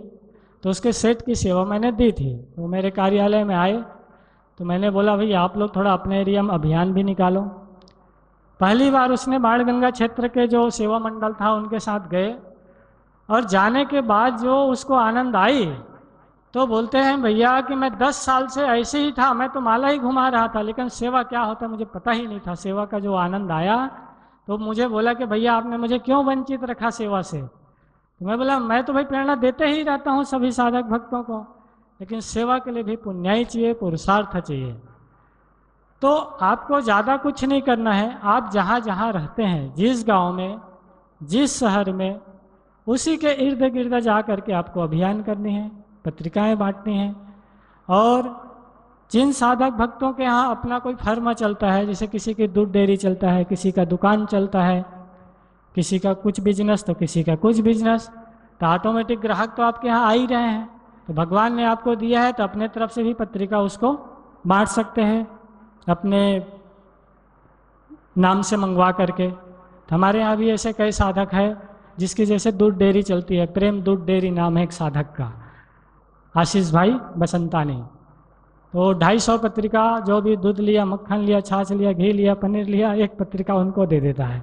तो उसके सेट की सेवा मैंने दी थी। वो मेरे कार्यालय में आए तो मैंने बोला भैया आप लोग थोड़ा अपने एरिया में अभियान भी निकालो। पहली बार उसने बाणगंगा क्षेत्र के जो सेवा मंडल था उनके साथ गए, और जाने के बाद जो उसको आनंद आई तो बोलते हैं भैया कि मैं 10 साल से ऐसे ही था, मैं तो माला ही घुमा रहा था, लेकिन सेवा क्या होता मुझे पता ही नहीं था। सेवा का जो आनंद आया तो मुझे बोला कि भैया आपने मुझे क्यों वंचित रखा सेवा से। तो मैं बोला मैं तो भाई प्रेरणा देते ही रहता हूँ सभी साधक भक्तों को, लेकिन सेवा के लिए भी पुण्याई चाहिए, पुरुषार्थ चाहिए। तो आपको ज़्यादा कुछ नहीं करना है। आप जहाँ जहाँ रहते हैं, जिस गांव में, जिस शहर में, उसी के इर्द गिर्द जा करके आपको अभियान करनी है, पत्रिकाएं बांटनी हैं। और जिन साधक भक्तों के यहाँ अपना कोई फर्म चलता है, जैसे किसी की दूध डेयरी चलता है, किसी का दुकान चलता है, किसी का कुछ बिजनेस तो किसी का कुछ बिजनेस, तो ऑटोमेटिक ग्राहक तो आपके यहाँ आ ही रहे हैं। तो भगवान ने आपको दिया है तो अपने तरफ से भी पत्रिका उसको बांट सकते हैं अपने नाम से मंगवा करके। तो हमारे यहाँ भी ऐसे कई साधक है जिसकी जैसे दूध डेयरी चलती है, प्रेम दूध डेयरी नाम है एक साधक का, आशीष भाई बसंतानी। तो 250 पत्रिका, जो भी दूध लिया, मक्खन लिया, छाछ लिया, घी लिया, पनीर लिया, एक पत्रिका उनको दे देता है।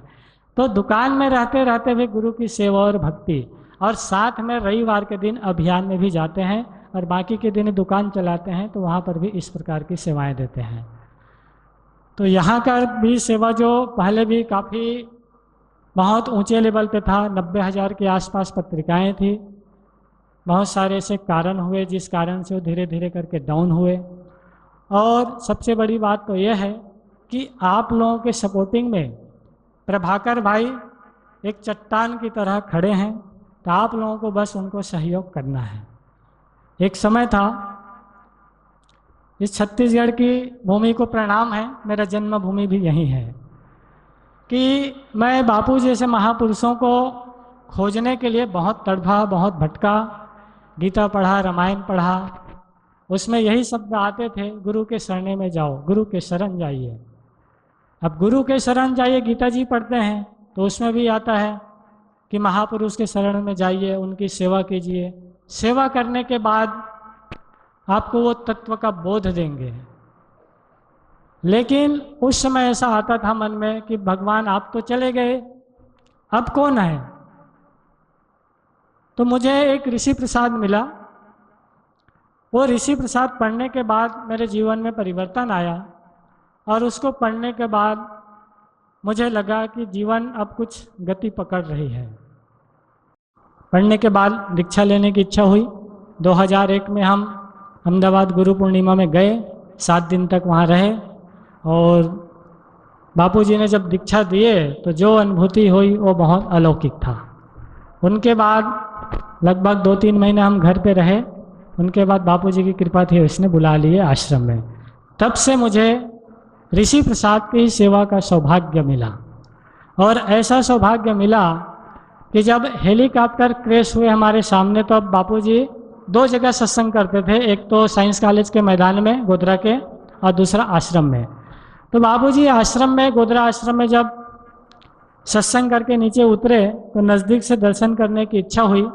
तो दुकान में रहते रहते भी गुरु की सेवा और भक्ति, और साथ में रविवार के दिन अभियान में भी जाते हैं और बाकी के दिन दुकान चलाते हैं, तो वहाँ पर भी इस प्रकार की सेवाएं देते हैं। तो यहाँ का भी सेवा जो पहले भी काफ़ी बहुत ऊंचे लेवल पे था, 90,000 के आसपास पत्रिकाएं थी। बहुत सारे ऐसे कारण हुए जिस कारण से वो धीरे धीरे करके डाउन हुए। और सबसे बड़ी बात तो यह है कि आप लोगों के सपोर्टिंग में प्रभाकर भाई एक चट्टान की तरह खड़े हैं, तो आप लोगों को बस उनको सहयोग करना है। एक समय था, इस छत्तीसगढ़ की भूमि को प्रणाम है, मेरा जन्मभूमि भी यही है, कि मैं बापू जैसे महापुरुषों को खोजने के लिए बहुत तड़फा, बहुत भटका, गीता पढ़ा, रामायण पढ़ा, उसमें यही शब्द आते थे, गुरु के शरण में जाओ, गुरु के शरण जाइए। अब गुरु के शरण जाइए गीता जी पढ़ते हैं तो उसमें भी आता है कि महापुरुष के शरण में जाइए, उनकी सेवा कीजिए। सेवा करने के बाद आपको वो तत्व का बोध देंगे। लेकिन उस समय ऐसा आता था मन में कि भगवान आप तो चले गए, अब कौन है? तो मुझे एक ऋषि प्रसाद मिला। वो ऋषि प्रसाद पढ़ने के बाद मेरे जीवन में परिवर्तन आया, और उसको पढ़ने के बाद मुझे लगा कि जीवन अब कुछ गति पकड़ रही है। पढ़ने के बाद दीक्षा लेने की इच्छा हुई। 2001 में हम अहमदाबाद गुरु पूर्णिमा में गए, 7 दिन तक वहाँ रहे, और बापूजी ने जब दीक्षा दिए तो जो अनुभूति हुई वो बहुत अलौकिक था। उनके बाद लगभग 2-3 महीने हम घर पे रहे। उनके बाद बापूजी की कृपा थी, उसने बुला लिए आश्रम में। तब से मुझे ऋषि प्रसाद की सेवा का सौभाग्य मिला। और ऐसा सौभाग्य मिला कि जब हेलीकॉप्टर क्रैश हुए हमारे सामने, तो अब बापूजी 2 जगह सत्संग करते थे, एक तो साइंस कॉलेज के मैदान में गोधरा के, और दूसरा आश्रम में। तो बापूजी आश्रम में, गोधरा आश्रम में जब सत्संग करके नीचे उतरे तो नज़दीक से दर्शन करने की इच्छा हुई।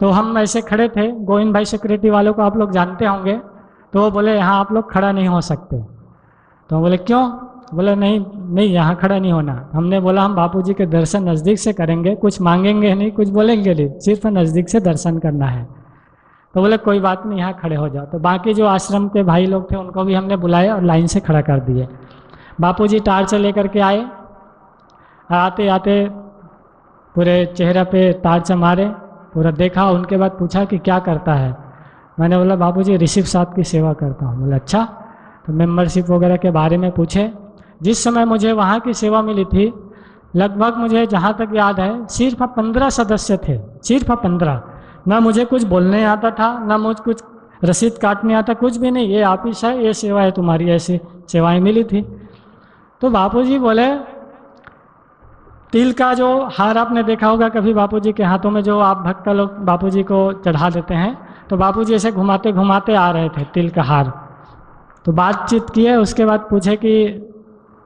तो हम ऐसे खड़े थे, गोविंद भाई सिक्योरिटी वालों को आप लोग जानते होंगे, तो वो बोले यहाँ आप लोग खड़ा नहीं हो सकते। तो बोले क्यों? बोले नहीं यहाँ खड़ा नहीं होना। हमने बोला हम बापूजी के दर्शन नज़दीक से करेंगे, कुछ मांगेंगे नहीं, कुछ बोलेंगे नहीं, सिर्फ नज़दीक से दर्शन करना है। तो बोले कोई बात नहीं, यहाँ खड़े हो जाओ। तो बाकी जो आश्रम के भाई लोग थे उनको भी हमने बुलाया और लाइन से खड़ा कर दिए। बापूजी टार्च लेकर के आए, आते आते पूरे चेहरे पे टार्च मारे, पूरा देखा, उनके बाद पूछा कि क्या करता है। मैंने बोला बापूजी ऋषि प्रसाद की सेवा करता हूँ। बोला अच्छा। तो मेंबरशिप वगैरह के बारे में पूछे। जिस समय मुझे वहाँ की सेवा मिली थी, लगभग मुझे जहाँ तक याद है सिर्फ 15 सदस्य थे, सिर्फ 15। ना मुझे कुछ बोलने आता था, ना मुझे कुछ रसीद काटने आता, कुछ भी नहीं। ये ऑफिस है, ये सेवा है तुम्हारी, ऐसी सेवाएं मिली थी। तो बापूजी बोले तिल का जो हार आपने देखा होगा कभी बापूजी के हाथों में, जो आप भक्त लोग बापूजी को चढ़ा देते हैं, तो बापूजी ऐसे घुमाते घुमाते आ रहे थे तिल का हार। तो बातचीत किए, उसके बाद पूछे कि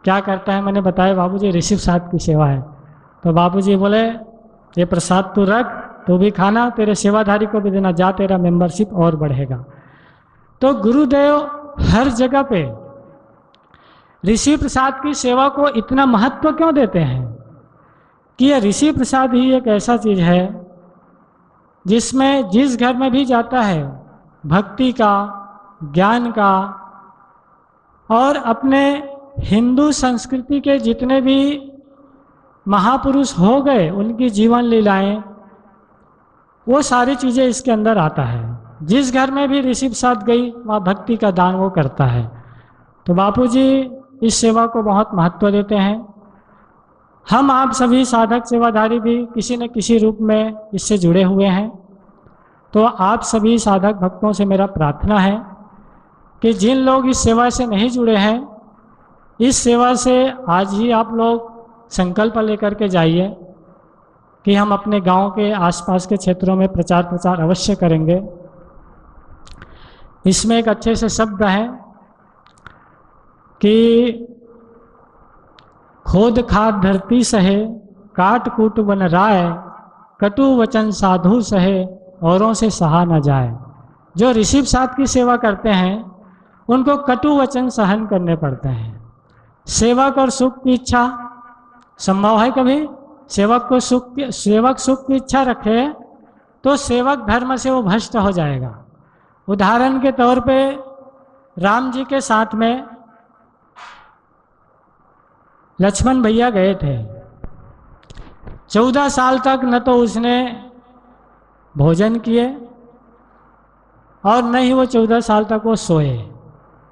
क्या करता है। मैंने बताया बाबूजी ऋषि प्रसाद की सेवा है। तो बाबूजी बोले ये प्रसाद तू रख, तू भी खाना, तेरे सेवाधारी को भी देना, जा तेरा मेंबरशिप और बढ़ेगा। तो गुरुदेव हर जगह पे ऋषि प्रसाद की सेवा को इतना महत्व क्यों देते हैं कि यह ऋषि प्रसाद ही एक ऐसा चीज है जिसमें जिस घर में भी जाता है भक्ति का, ज्ञान का, और अपने हिंदू संस्कृति के जितने भी महापुरुष हो गए उनकी जीवन लीलाएं, वो सारी चीज़ें इसके अंदर आता है। जिस घर में भी ऋषि प्रसाद गई वहाँ भक्ति का दान वो करता है। तो बापूजी इस सेवा को बहुत महत्व देते हैं। हम आप सभी साधक सेवाधारी भी किसी न किसी रूप में इससे जुड़े हुए हैं। तो आप सभी साधक भक्तों से मेरा प्रार्थना है कि जिन लोग इस सेवा से नहीं जुड़े हैं, इस सेवा से आज ही आप लोग संकल्प लेकर के जाइए कि हम अपने गांव के आसपास के क्षेत्रों में प्रचार अवश्य करेंगे। इसमें एक अच्छे से शब्द है कि खोद खाद धरती सहे, काट कूट वन राय, कटु वचन साधु सहे, औरों से सहा न जाए। जो ऋषि प्रसाद की सेवा करते हैं उनको कटु वचन सहन करने पड़ते हैं। सेवक और सुख की इच्छा संभव है कभी? सेवक सुख की इच्छा रखे तो सेवक धर्म से वो भ्रष्ट हो जाएगा। उदाहरण के तौर पे राम जी के साथ में लक्ष्मण भैया गए थे। 14 साल तक न तो उसने भोजन किए और न ही वो 14 साल तक वो सोए।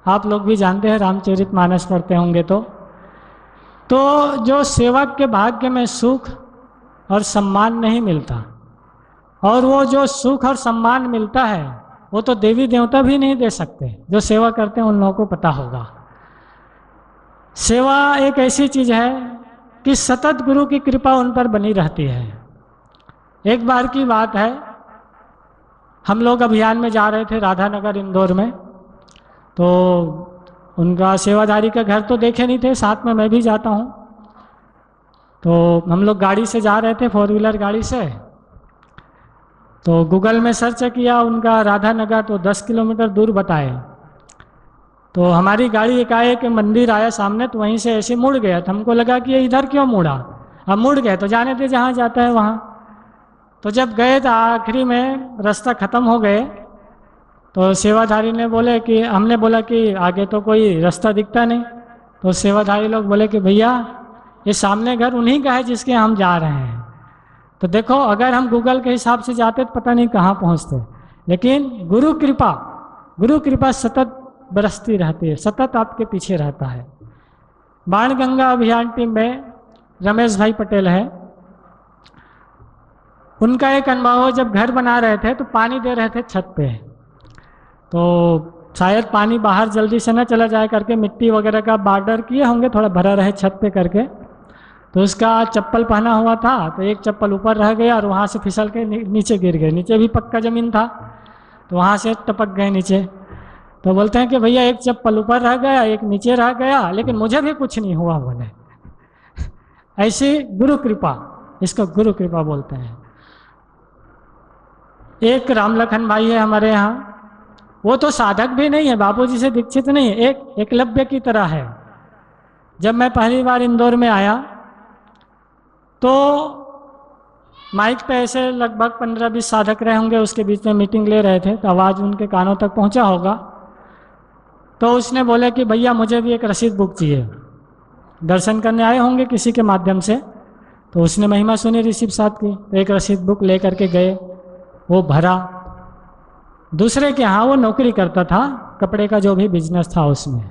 आप लोग भी जानते हैं, रामचरितमानस पढ़ते होंगे। तो जो सेवक के भाग्य में सुख और सम्मान नहीं मिलता, और वो जो सुख और सम्मान मिलता है वो तो देवी देवता भी नहीं दे सकते। जो सेवा करते हैं उन लोगों को पता होगा। सेवा एक ऐसी चीज है कि सतत गुरु की कृपा उन पर बनी रहती है। एक बार की बात है, हम लोग अभियान में जा रहे थे राधानगर इंदौर में। तो उनका सेवाधारी का घर तो देखे नहीं थे, साथ में मैं भी जाता हूँ। तो हम लोग गाड़ी से जा रहे थे, 4 व्हीलर गाड़ी से। तो गूगल में सर्च किया उनका राधानगर, तो 10 किलोमीटर दूर बताए। तो हमारी गाड़ी एकाएक मंदिर आया सामने, तो वहीं से ऐसे मुड़ गया। तो हमको लगा कि ये इधर क्यों मुड़ा। अब मुड़ गए तो जाने थे जहाँ जाता है वहाँ। तो जब गए तो आखिरी में रास्ता ख़त्म हो गए। तो सेवाधारी ने बोले कि, हमने बोला कि आगे तो कोई रास्ता दिखता नहीं। तो सेवाधारी लोग बोले कि भैया ये सामने घर उन्हीं का है जिसके हम जा रहे हैं। तो देखो अगर हम गूगल के हिसाब से जाते तो पता नहीं कहाँ पहुँचते। लेकिन गुरु कृपा सतत बरसती रहती है, सतत आपके पीछे रहता है। बाणगंगा अभियान टीम में रमेश भाई पटेल है। उनका एक अनुभव, जब घर बना रहे थे तो पानी दे रहे थे छत पे। तो शायद पानी बाहर जल्दी से न चला जाए करके मिट्टी वगैरह का बॉर्डर किए होंगे, थोड़ा भरा रहे छत पे करके। तो उसका चप्पल पहना हुआ था, तो एक चप्पल ऊपर रह गया और वहाँ से फिसल के नीचे गिर गए। नीचे भी पक्का ज़मीन था, तो वहाँ से टपक गए नीचे। तो बोलते हैं कि भैया एक चप्पल ऊपर रह गया, एक नीचे रह गया, लेकिन मुझे भी कुछ नहीं हुआ बोले। ऐसी गुरु कृपा, इसको गुरु कृपा बोलते हैं। एक राम लखन भाई है हमारे यहाँ, वो तो साधक भी नहीं है, बापूजी से दीक्षित नहीं है, एक एकलव्य की तरह है। जब मैं पहली बार इंदौर में आया तो माइक पे ऐसे लगभग 15-20 साधक रहे होंगे, उसके बीच में मीटिंग ले रहे थे, तो आवाज़ उनके कानों तक पहुंचा होगा। तो उसने बोला कि भैया मुझे भी एक रसीद बुक चाहिए। दर्शन करने आए होंगे किसी के माध्यम से, तो उसने महिमा सुनी ऋषि प्रसाद की, तो एक रसीद बुक ले करके गए, वो भरा। दूसरे के यहाँ वो नौकरी करता था, कपड़े का जो भी बिजनेस था उसमें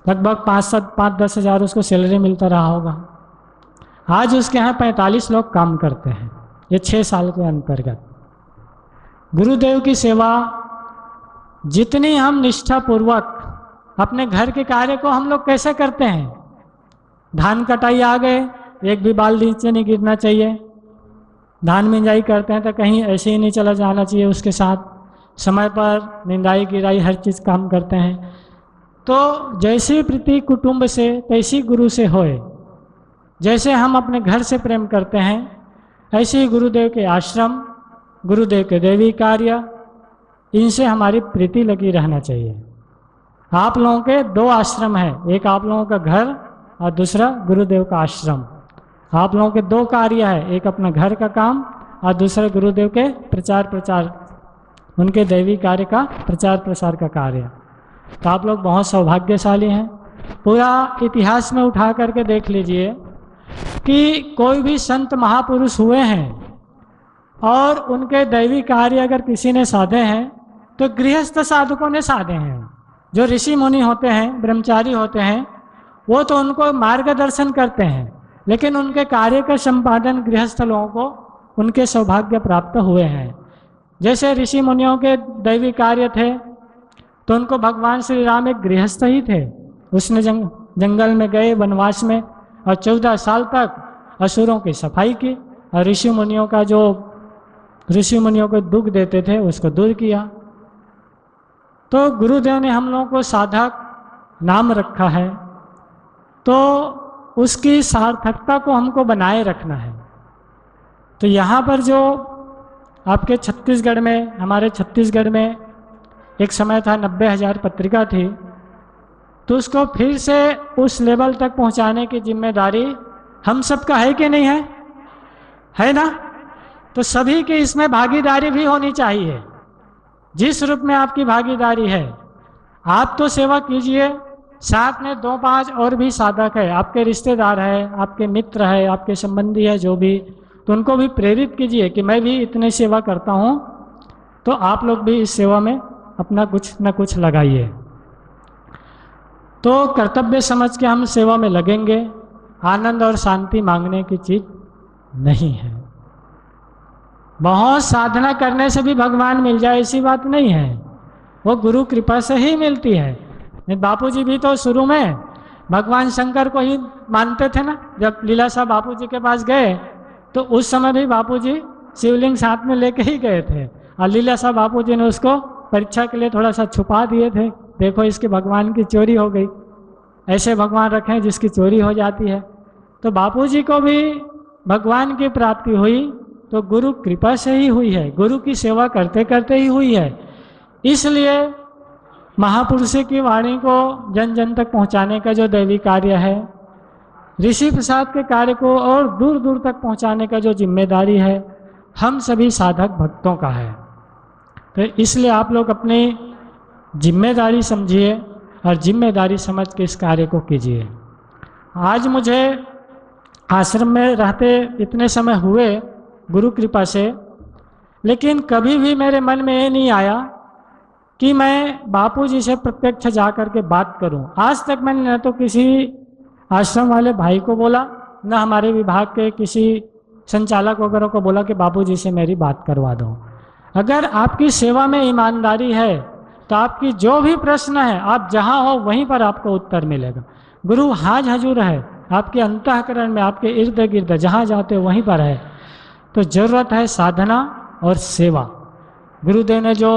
लगभग 5-10 हज़ार उसको सैलरी मिलता रहा होगा। आज उसके यहाँ 45 लोग काम करते हैं, ये 6 साल के अंतर्गत। गुरुदेव की सेवा जितनी हम निष्ठापूर्वक अपने घर के कार्य को हम लोग कैसे करते हैं, धान कटाई आ गए, एक भी बाल नीचे नहीं गिरना चाहिए। धान मिंजाई करते हैं तो कहीं ऐसे ही नहीं चला जाना चाहिए, उसके साथ समय पर निंदाई गिराई हर चीज़ काम करते हैं। तो जैसी प्रीति कुटुंब से तैसी गुरु से होए, जैसे हम अपने घर से प्रेम करते हैं, ऐसे ही गुरुदेव के आश्रम, गुरुदेव के दैवी कार्य, इनसे हमारी प्रीति लगी रहना चाहिए। आप लोगों के 2 आश्रम हैं, एक आप लोगों का घर और दूसरा गुरुदेव का आश्रम। आप लोगों के 2 कार्य है, एक अपना घर का काम और दूसरा गुरुदेव के प्रचार उनके दैवी कार्य का प्रचार प्रसार का कार्य। तो आप लोग बहुत सौभाग्यशाली हैं। पूरा इतिहास में उठा करके देख लीजिए कि कोई भी संत महापुरुष हुए हैं और उनके दैवी कार्य अगर किसी ने साधे हैं तो गृहस्थ साधकों ने साधे हैं। जो ऋषि मुनि होते हैं, ब्रह्मचारी होते हैं, वो तो उनको मार्गदर्शन करते हैं, लेकिन उनके कार्य का संपादन गृहस्थ लोगों को उनके सौभाग्य प्राप्त हुए हैं। जैसे ऋषि मुनियों के दैवी कार्य थे तो उनको भगवान श्री राम एक गृहस्थ ही थे। उसने जंगल में गए वनवास में और 14 साल तक असुरों की सफाई की और ऋषि मुनियों को दुख देते थे उसको दूर किया। तो गुरुदेव ने हम लोगों को साधक नाम रखा है, तो उसकी सार्थकता को हमको बनाए रखना है। तो यहाँ पर जो आपके छत्तीसगढ़ में, हमारे छत्तीसगढ़ में एक समय था 90,000 पत्रिका थी, तो उसको फिर से उस लेवल तक पहुँचाने की जिम्मेदारी हम सबका है कि नहीं है? है ना? तो सभी की इसमें भागीदारी भी होनी चाहिए। जिस रूप में आपकी भागीदारी है, आप तो सेवा कीजिए, साथ में 2-5 और भी साधक है, आपके रिश्तेदार है, आपके मित्र है, आपके संबंधी है, जो भी, तो उनको भी प्रेरित कीजिए कि मैं भी इतनी सेवा करता हूँ, तो आप लोग भी इस सेवा में अपना कुछ न कुछ लगाइए। तो कर्तव्य समझ के हम सेवा में लगेंगे। आनंद और शांति मांगने की चीज़ नहीं है। बहुत साधना करने से भी भगवान मिल जाए ऐसी बात नहीं है, वो गुरु कृपा से ही मिलती है। बापूजी भी तो शुरू में भगवान शंकर को ही मानते थे ना। जब लीलाशाह बापूजी के पास गए तो उस समय भी बापूजी शिवलिंग साथ में लेके ही गए थे और लीलाशाह बापूजी ने उसको परीक्षा के लिए थोड़ा सा छुपा दिए थे। देखो इसके भगवान की चोरी हो गई, ऐसे भगवान रखें जिसकी चोरी हो जाती है। तो बापूजी को भी भगवान की प्राप्ति हुई तो गुरु कृपा से ही हुई है, गुरु की सेवा करते करते ही हुई है। इसलिए महापुरुषों की वाणी को जन जन तक पहुंचाने का जो दैवी कार्य है, ऋषि प्रसाद के कार्य को और दूर दूर तक पहुंचाने का जो जिम्मेदारी है, हम सभी साधक भक्तों का है। तो इसलिए आप लोग अपनी जिम्मेदारी समझिए और जिम्मेदारी समझ के इस कार्य को कीजिए। आज मुझे आश्रम में रहते इतने समय हुए गुरु कृपा से, लेकिन कभी भी मेरे मन में ये नहीं आया कि मैं बापूजी से प्रत्यक्ष जा कर के बात करूं। आज तक मैंने न तो किसी आश्रम वाले भाई को बोला, न हमारे विभाग के किसी संचालक वगैरह को बोला कि बापूजी से मेरी बात करवा दो। अगर आपकी सेवा में ईमानदारी है तो आपकी जो भी प्रश्न है, आप जहाँ हो वहीं पर आपको उत्तर मिलेगा। गुरु हाज हजूर है आपके अंतःकरण में, आपके इर्द गिर्द, जहाँ जाते हो वहीं पर है। तो जरूरत है साधना और सेवा। गुरुदेव ने जो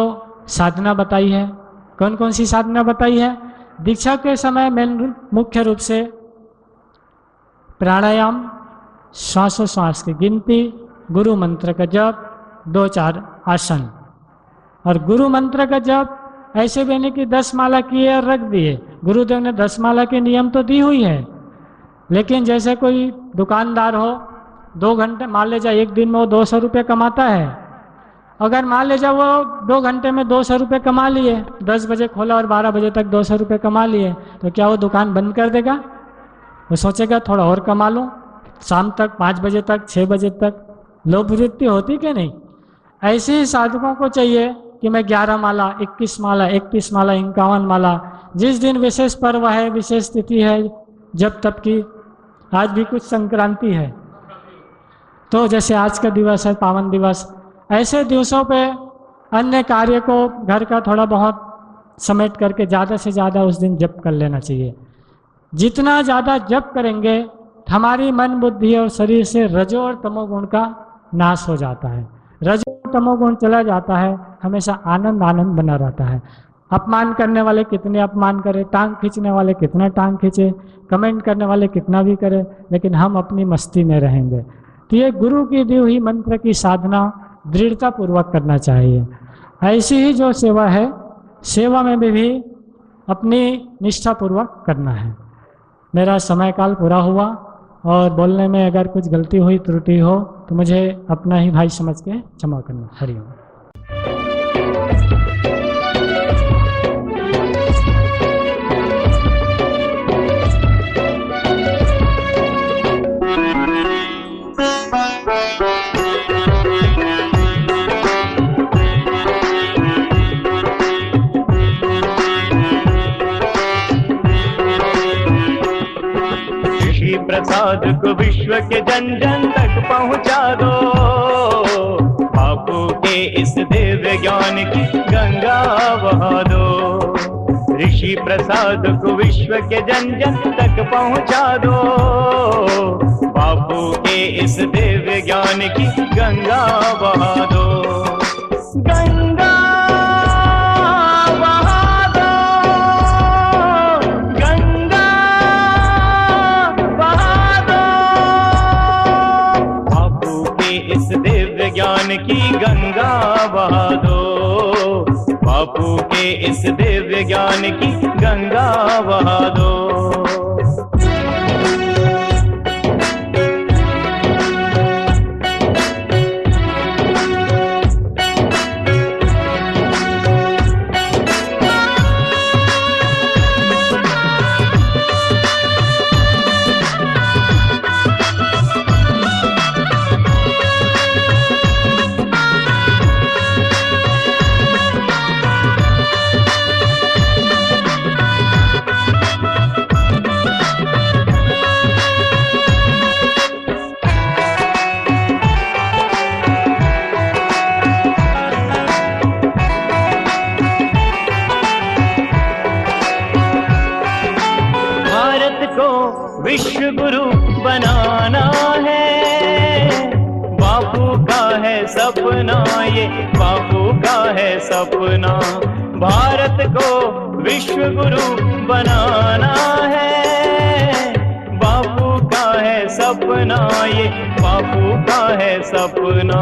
साधना बताई है, कौन कौन सी साधना बताई है? दीक्षा के समय में मुख्य रूप से प्राणायाम, श्वासोश्वास की गिनती, गुरु मंत्र का जप, 2-4 आसन। और गुरु मंत्र का जप ऐसे भी नहीं कि 10 माला किए और रख दिए। गुरुदेव ने 10 माला के नियम तो दी हुई है, लेकिन जैसे कोई दुकानदार हो, 2 घंटे, मान ले जाए एक दिन में वो 200 रुपये कमाता है। अगर मान ले जाए वो 2 घंटे में 200 रुपये कमा लिए, 10 बजे खोला और 12 बजे तक 200 रुपये कमा लिए, तो क्या वो दुकान बंद कर देगा? वो सोचेगा थोड़ा और कमा लूँ, शाम तक 5 बजे तक, 6 बजे तक। लोभ वृत्ति होती कि नहीं? ऐसे ही साधकों को चाहिए कि मैं 11 माला, 21 माला, 31 माला, 51 माला, जिस दिन विशेष पर्व है, विशेष तिथि है, जब तब की, आज भी कुछ संक्रांति है, तो जैसे आज का दिवस है पावन दिवस, ऐसे दिवसों पे अन्य कार्य को घर का थोड़ा बहुत समेट करके ज़्यादा से ज़्यादा उस दिन जप कर लेना चाहिए। जितना ज़्यादा जप करेंगे, हमारी मन, बुद्धि और शरीर से रजो और तमोगुण का नाश हो जाता है। रजो और तमोगुण चला जाता है, हमेशा आनंद आनंद बना रहता है। अपमान करने वाले कितने अपमान करे, टांग खींचने वाले कितना टांग खींचे, कमेंट करने वाले कितना भी करे, लेकिन हम अपनी मस्ती में रहेंगे। तो ये गुरु की दी हुई मंत्र की साधना दृढ़ता पूर्वक करना चाहिए। ऐसी ही जो सेवा है, सेवा में भी अपनी निष्ठा पूर्वक करना है। मेरा समय काल पूरा हुआ और बोलने में अगर कुछ गलती हुई, त्रुटि हो, तो मुझे अपना ही भाई समझ के क्षमा करना। हरिओम। प्रसाद को विश्व के जन जन तक पहुंचा दो, बापू के इस दिव्य ज्ञान की गंगा बहा दो। ऋषि प्रसाद को विश्व के जन जन तक पहुंचा दो, बापू के इस दिव्य ज्ञान की गंगा बहा दो। गंगा ज्ञान की गंगा बहा दो, बापू के इस दिव्य ज्ञान की गंगा बहा दो। विश्व गुरु बनाना है, बापू का है सपना, ये बापू का है सपना। भारत को विश्व गुरु बनाना है, बापू का है सपना, ये बापू का है सपना।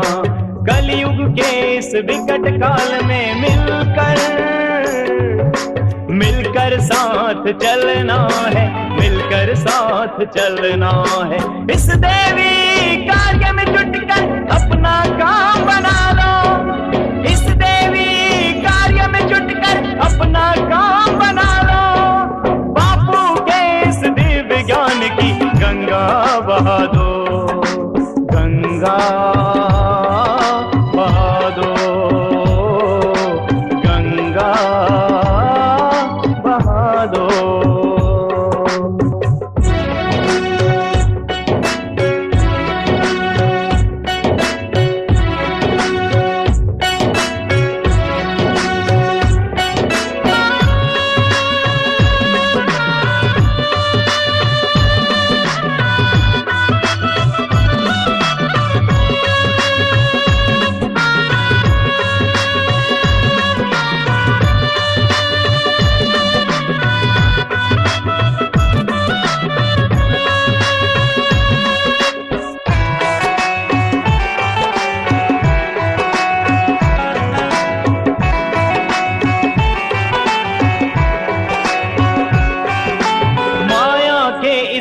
कलयुग के इस विकट काल में मिलकर साथ चलना है, मिलकर साथ चलना है। इस देवी कार्य में जुटकर अपना काम बना लो, इस देवी कार्य में जुटकर अपना काम बना लो। बापू के इस दिव्य ज्ञान की गंगा बहा दो, गंगा बहा दो, गंगा बहा दो।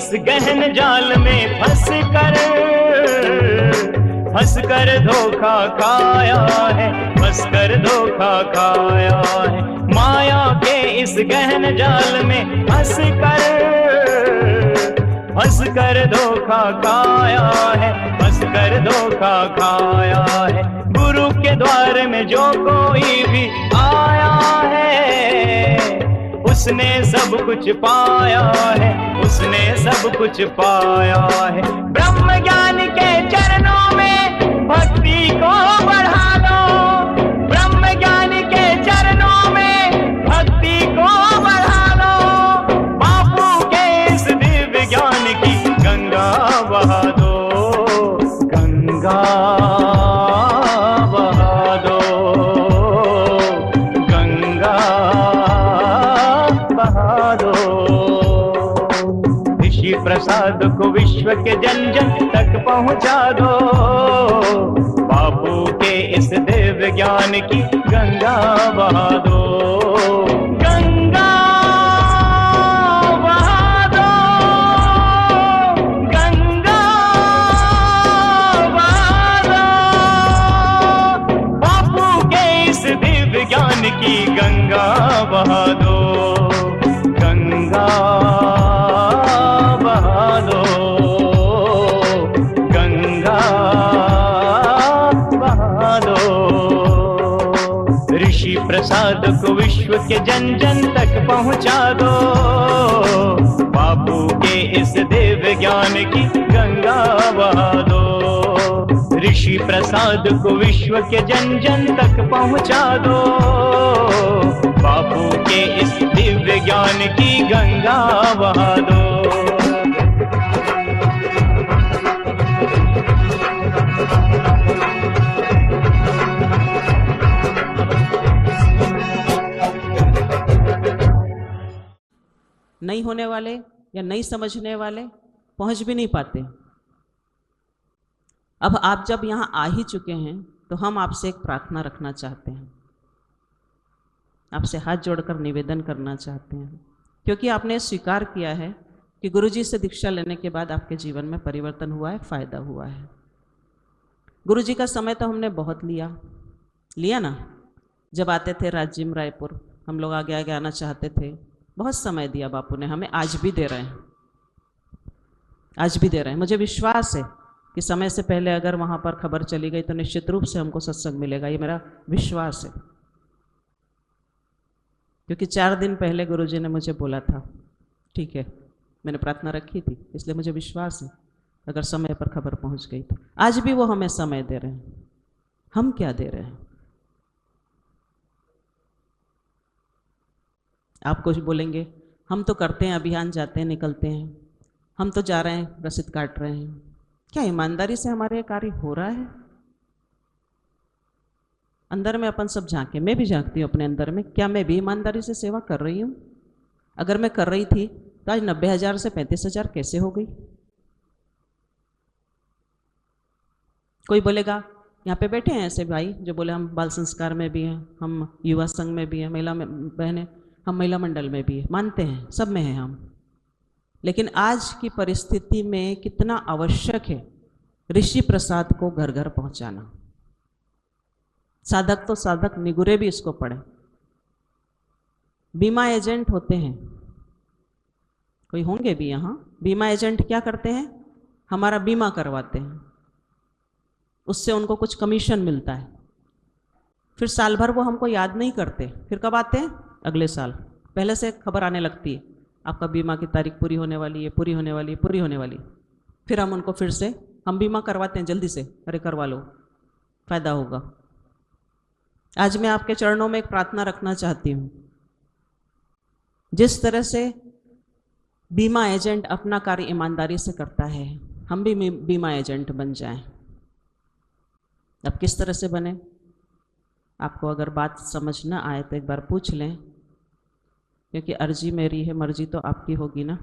इस गहन जाल में फंस कर धोखा खाया है, फंस कर धोखा खाया है। माया के इस गहन जाल में फंस कर धोखा खाया है, फंस कर धोखा खाया है। गुरु के द्वार में जो कोई भी आया है, उसने सब कुछ पाया है, उसने सब कुछ पाया है। ब्रह्म ज्ञान के चरणों में भक्ति को बढ़ा लो, ब्रह्म ज्ञान के चरणों में भक्ति को बढ़ा लो। बापू के इस दिव्य ज्ञान की गंगा बहा दो, गंगा बहा दो, गंगा बहा दो। ऋषि प्रसाद को विश्व के जन जन तक पहुंचा दो, बापू के इस दिव्य ज्ञान की गंगा बहा दो, गंगा बहा दो, गंगा बहा दो। बापू के इस दिव्य ज्ञान की गंगा बहा दो, गंगा बहा दो, गंगा बहा दो। ऋषि प्रसाद को विश्व के जन जन तक पहुंचा दो, बापू के इस दिव्य ज्ञान की गंगा बहा दो। ऋषि प्रसाद को विश्व के जन जन तक पहुंचा दो, बापू के इस दिव्य ज्ञान की गंगा बहा दो। नहीं होने वाले या नहीं समझने वाले पहुंच भी नहीं पाते। अब आप जब यहाँ आ ही चुके हैं तो हम आपसे एक प्रार्थना रखना चाहते हैं, आपसे हाथ जोड़कर निवेदन करना चाहते हैं, क्योंकि आपने स्वीकार किया है कि गुरुजी से दीक्षा लेने के बाद आपके जीवन में परिवर्तन हुआ है, फायदा हुआ है। गुरुजी का समय तो हमने बहुत लिया ना। जब आते थे राज्यम रायपुर, हम लोग आगे आगे आना चाहते थे, बहुत समय दिया बापू ने हमें, आज भी दे रहे हैं, आज भी दे रहे हैं। मुझे विश्वास है कि समय से पहले अगर वहाँ पर खबर चली गई तो निश्चित रूप से हमको सत्संग मिलेगा, ये मेरा विश्वास है। क्योंकि 4 दिन पहले गुरुजी ने मुझे बोला था, ठीक है, मैंने प्रार्थना रखी थी, इसलिए मुझे विश्वास है अगर समय पर खबर पहुँच गई तो। आज भी वो हमें समय दे रहे हैं, हम क्या दे रहे हैं? आप कुछ बोलेंगे, हम तो करते हैं, अभियान जाते हैं, निकलते हैं, हम तो जा रहे हैं, रसीद काट रहे हैं। क्या ईमानदारी से हमारे कार्य हो रहा है? अंदर में अपन सब झांके, मैं भी झांकती हूँ अपने अंदर में, क्या मैं भी ईमानदारी से सेवा कर रही हूँ? अगर मैं कर रही थी तो आज 90,000 से 35,000 कैसे हो गई? कोई बोलेगा, यहाँ पे बैठे हैं ऐसे भाई जो बोले हम बाल संस्कार में भी हैं, हम युवा संघ में भी हैं, महिला में बहनें, हम महिला मंडल में भी है, मानते हैं, सब में हैं हम। लेकिन आज की परिस्थिति में कितना आवश्यक है ऋषि प्रसाद को घर घर पहुंचाना। साधक तो साधक निगुरे भी इसको पढ़े। बीमा एजेंट होते हैं, कोई होंगे भी यहाँ, बीमा एजेंट क्या करते हैं? हमारा बीमा करवाते हैं, उससे उनको कुछ कमीशन मिलता है। फिर साल भर वो हमको याद नहीं करते, फिर कब आते हैं? अगले साल। पहले से खबर आने लगती है, आपका बीमा की तारीख पूरी होने वाली है, पूरी होने वाली है, पूरी होने वाली। फिर हम उनको फिर से हम बीमा करवाते हैं जल्दी से, अरे करवा लो, फायदा होगा। आज मैं आपके चरणों में एक प्रार्थना रखना चाहती हूँ। जिस तरह से बीमा एजेंट अपना कार्य ईमानदारी से करता है, हम भी बीमा एजेंट बन जाएं। अब किस तरह से बने? आपको अगर बात समझ न आए तो एक बार पूछ लें, क्योंकि अर्जी मेरी है, मर्जी तो आपकी होगी ना।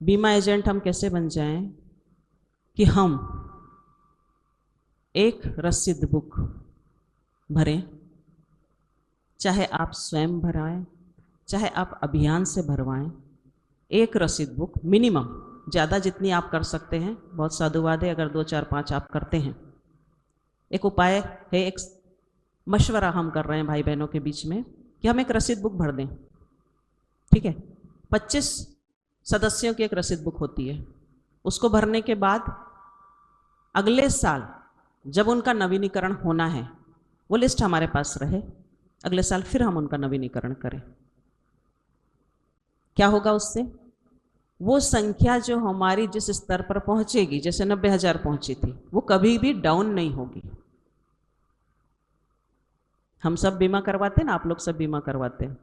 बीमा एजेंट हम कैसे बन जाएं कि हम एक रसीद बुक भरें, चाहे आप स्वयं भरवाएं, चाहे आप अभियान से भरवाएं, एक रसीद बुक मिनिमम, ज़्यादा जितनी आप कर सकते हैं बहुत साधुवाद है, अगर 2 4 5 आप करते हैं। एक उपाय है, एक मशवरा हम कर रहे हैं भाई बहनों के बीच में कि हम एक रसीद बुक भर दें, ठीक है। 25 सदस्यों की एक रसीद बुक होती है। उसको भरने के बाद अगले साल जब उनका नवीनीकरण होना है वो लिस्ट हमारे पास रहे, अगले साल फिर हम उनका नवीनीकरण करें। क्या होगा उससे? वो संख्या जो हमारी जिस स्तर पर पहुंचेगी, जैसे 90,000 पहुंची थी, वो कभी भी डाउन नहीं होगी। हम सब बीमा करवाते हैं ना, आप लोग सब बीमा करवाते हैं,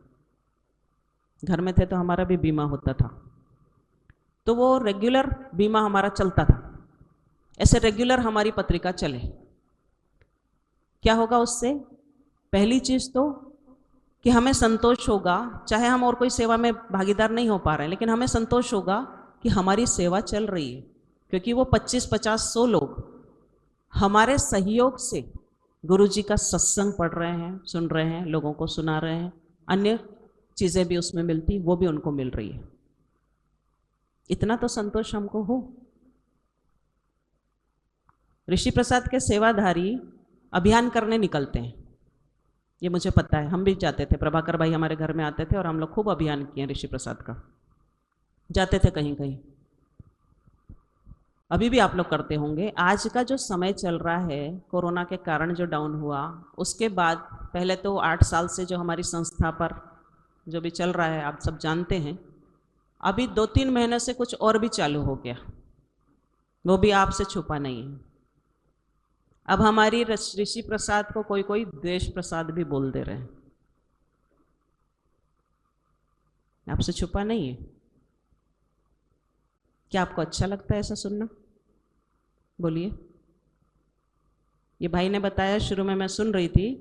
घर में थे तो हमारा भी बीमा होता था, तो वो रेगुलर बीमा हमारा चलता था। ऐसे रेगुलर हमारी पत्रिका चले, क्या होगा उससे? पहली चीज तो कि हमें संतोष होगा, चाहे हम और कोई सेवा में भागीदार नहीं हो पा रहे हैं, लेकिन हमें संतोष होगा कि हमारी सेवा चल रही है, क्योंकि वो 25 50 100 लोग हमारे सहयोग से गुरु जी का सत्संग पढ़ रहे हैं, सुन रहे हैं, लोगों को सुना रहे हैं, अन्य चीज़ें भी उसमें मिलती, वो भी उनको मिल रही है। इतना तो संतोष हमको हो। ऋषि प्रसाद के सेवाधारी अभियान करने निकलते हैं, ये मुझे पता है, हम भी जाते थे, प्रभाकर भाई हमारे घर में आते थे और हम लोग खूब अभियान किए ऋषि प्रसाद का, जाते थे कहीं कहीं, अभी भी आप लोग करते होंगे। आज का जो समय चल रहा है, कोरोना के कारण जो डाउन हुआ, उसके बाद पहले तो 8 साल से जो हमारी संस्था पर जो भी चल रहा है आप सब जानते हैं, अभी 2-3 महीने से कुछ और भी चालू हो गया, वो भी आपसे छुपा नहीं है। अब हमारी ऋषि प्रसाद को कोई कोई द्वेष प्रसाद भी बोल दे रहे हैं, आपसे छुपा नहीं है। क्या आपको अच्छा लगता है ऐसा सुनना? बोलिए। ये भाई ने बताया, शुरू में मैं सुन रही थी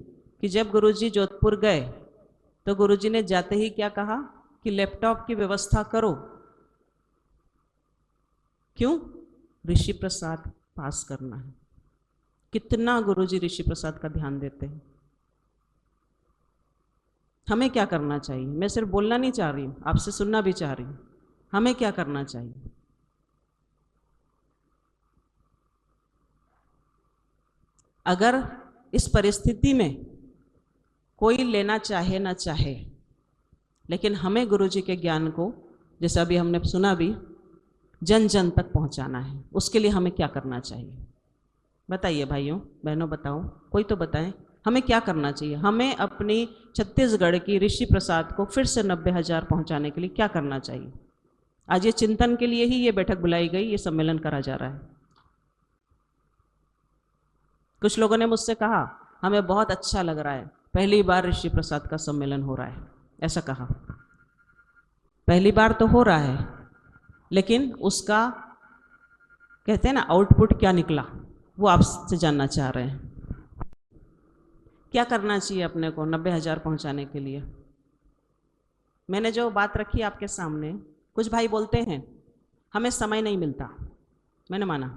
कि जब गुरुजी जोधपुर गए तो गुरुजी ने जाते ही क्या कहा कि लैपटॉप की व्यवस्था करो। क्यों? ऋषि प्रसाद पास करना है। कितना गुरुजी ऋषि प्रसाद का ध्यान देते हैं। हमें क्या करना चाहिए? मैं सिर्फ बोलना नहीं चाह रही हूँ, आपसे सुनना भी चाह रही हूँ। हमें क्या करना चाहिए? अगर इस परिस्थिति में कोई लेना चाहे ना चाहे, लेकिन हमें गुरुजी के ज्ञान को, जैसे अभी हमने सुना भी, जन जन तक पहुंचाना है, उसके लिए हमें क्या करना चाहिए? बताइए भाइयों बहनों, बताओ, कोई तो बताएं, हमें क्या करना चाहिए? हमें अपनी छत्तीसगढ़ की ऋषि प्रसाद को फिर से 90,000 पहुंचाने के लिए क्या करना चाहिए? आज ये चिंतन के लिए ही ये बैठक बुलाई गई, ये सम्मेलन करा जा रहा है। कुछ लोगों ने मुझसे कहा हमें बहुत अच्छा लग रहा है, पहली बार ऋषि प्रसाद का सम्मेलन हो रहा है, ऐसा कहा। पहली बार तो हो रहा है, लेकिन उसका कहते हैं ना आउटपुट क्या निकला, वो आपसे जानना चाह रहे हैं। क्या करना चाहिए अपने को 90,000 पहुंचाने के लिए? मैंने जो बात रखी आपके सामने, कुछ भाई बोलते हैं हमें समय नहीं मिलता। मैंने माना,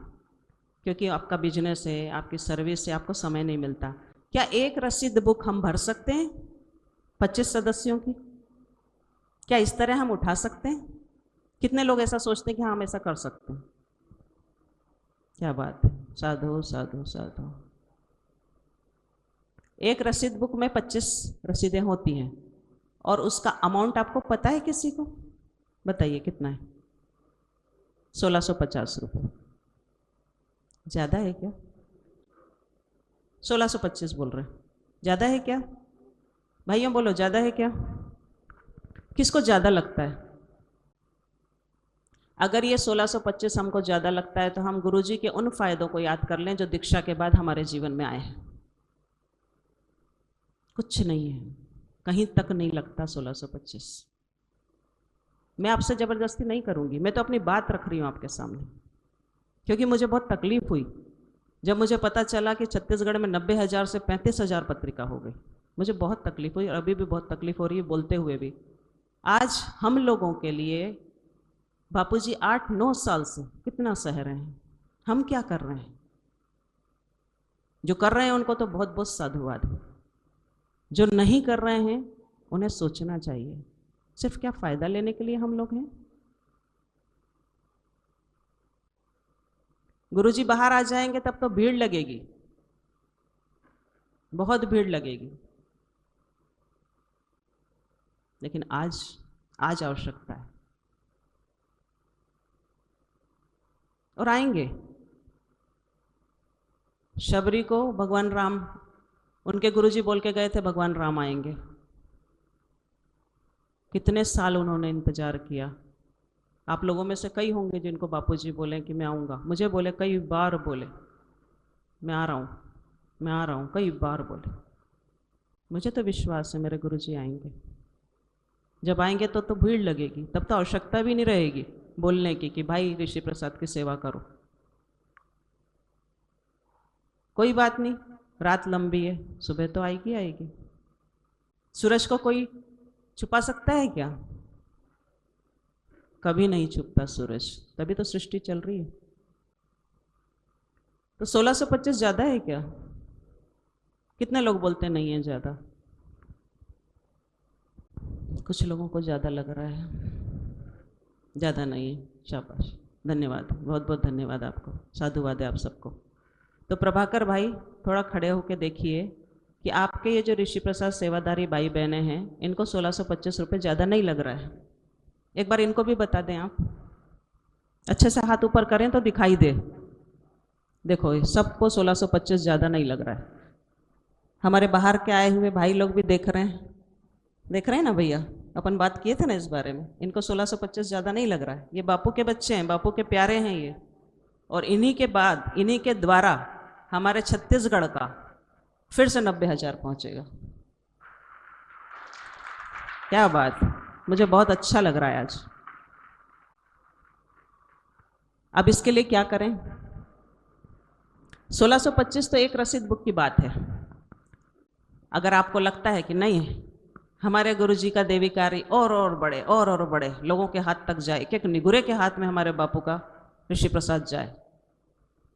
क्योंकि आपका बिजनेस है, आपकी सर्विस है, आपको समय नहीं मिलता। क्या एक रसीद बुक हम भर सकते हैं 25 सदस्यों की? क्या इस तरह हम उठा सकते हैं? कितने लोग ऐसा सोचते हैं कि हाँ हम ऐसा कर सकते हैं? क्या बात है, साधु साधु साधु। एक रसीद बुक में 25 रसीदें होती हैं और उसका अमाउंट आपको पता है किसी को? बताइए कितना है? 1650 रुपये। ज़्यादा है क्या? 1625 बोल रहे हैं, ज़्यादा है क्या? भाइयों बोलो, ज़्यादा है क्या? किसको ज़्यादा लगता है? अगर ये 1625 हमको ज़्यादा लगता है तो हम गुरुजी के उन फायदों को याद कर लें जो दीक्षा के बाद हमारे जीवन में आए हैं। कुछ नहीं है, कहीं तक नहीं लगता 1625। मैं आपसे ज़बरदस्ती नहीं करूँगी, मैं तो अपनी बात रख रही हूँ आपके सामने, क्योंकि मुझे बहुत तकलीफ हुई जब मुझे पता चला कि छत्तीसगढ़ में 90,000 से 35,000 पत्रिका हो गई। मुझे बहुत तकलीफ हुई और अभी भी बहुत तकलीफ हो रही है बोलते हुए भी। आज हम लोगों के लिए बापूजी 8-9 साल से कितना सह रहे हैं, हम क्या कर रहे हैं? जो कर रहे हैं उनको तो बहुत बहुत साधुवाद है, जो नहीं कर रहे हैं उन्हें सोचना चाहिए। सिर्फ क्या फ़ायदा लेने के लिए हम लोग हैं? गुरुजी बाहर आ जाएंगे तब तो भीड़ लगेगी, बहुत भीड़ लगेगी। लेकिन आज आवश्यकता है और आएंगे। शबरी को भगवान राम, उनके गुरुजी बोल के गए थे भगवान राम आएंगे। कितने साल उन्होंने इंतजार किया। आप लोगों में से कई होंगे जिनको बापूजी बोले कि मैं आऊँगा। मुझे बोले, कई बार बोले मैं आ रहा हूँ, मैं आ रहा हूँ, कई बार बोले। मुझे तो विश्वास है मेरे गुरुजी आएंगे। जब आएंगे तो भीड़ लगेगी, तब तो आवश्यकता भी नहीं रहेगी बोलने की कि भाई ऋषि प्रसाद की सेवा करो। कोई बात नहीं, रात लंबी है, सुबह तो आएगी आएगी। सूरज को कोई छुपा सकता है क्या? कभी नहीं छुपता सूरज, तभी तो सृष्टि चल रही है। तो 1625 ज़्यादा है क्या? कितने लोग बोलते नहीं है ज़्यादा? कुछ लोगों को ज़्यादा लग रहा है, ज़्यादा नहीं है। शाबाश, धन्यवाद, बहुत बहुत धन्यवाद आपको, साधुवाद है आप सबको। तो प्रभाकर भाई थोड़ा खड़े होकर देखिए कि आपके ये जो ऋषि प्रसाद सेवादारी भाई बहनें हैं, इनको 1625 रुपये ज़्यादा नहीं लग रहा है। एक बार इनको भी बता दें आप, अच्छे से हाथ ऊपर करें तो दिखाई दे। देखो सबको 1625 ज़्यादा नहीं लग रहा है। हमारे बाहर के आए हुए भाई लोग भी देख रहे हैं ना भैया, अपन बात किए थे ना इस बारे में। इनको 1625 ज़्यादा नहीं लग रहा है। ये बापू के बच्चे हैं, बापू के प्यारे हैं ये, और इन्हीं के बाद, इन्हीं के द्वारा हमारे छत्तीसगढ़ का फिर से 90,000 पहुँचेगा। क्या बात, मुझे बहुत अच्छा लग रहा है आज। अब इसके लिए क्या करें? 1625 तो एक रसीद बुक की बात है। अगर आपको लगता है कि नहीं हमारे गुरुजी का देवी कार्य और बड़े और बड़े लोगों के हाथ तक जाए, एक निगुरे के हाथ में हमारे बापू का ऋषि प्रसाद जाए,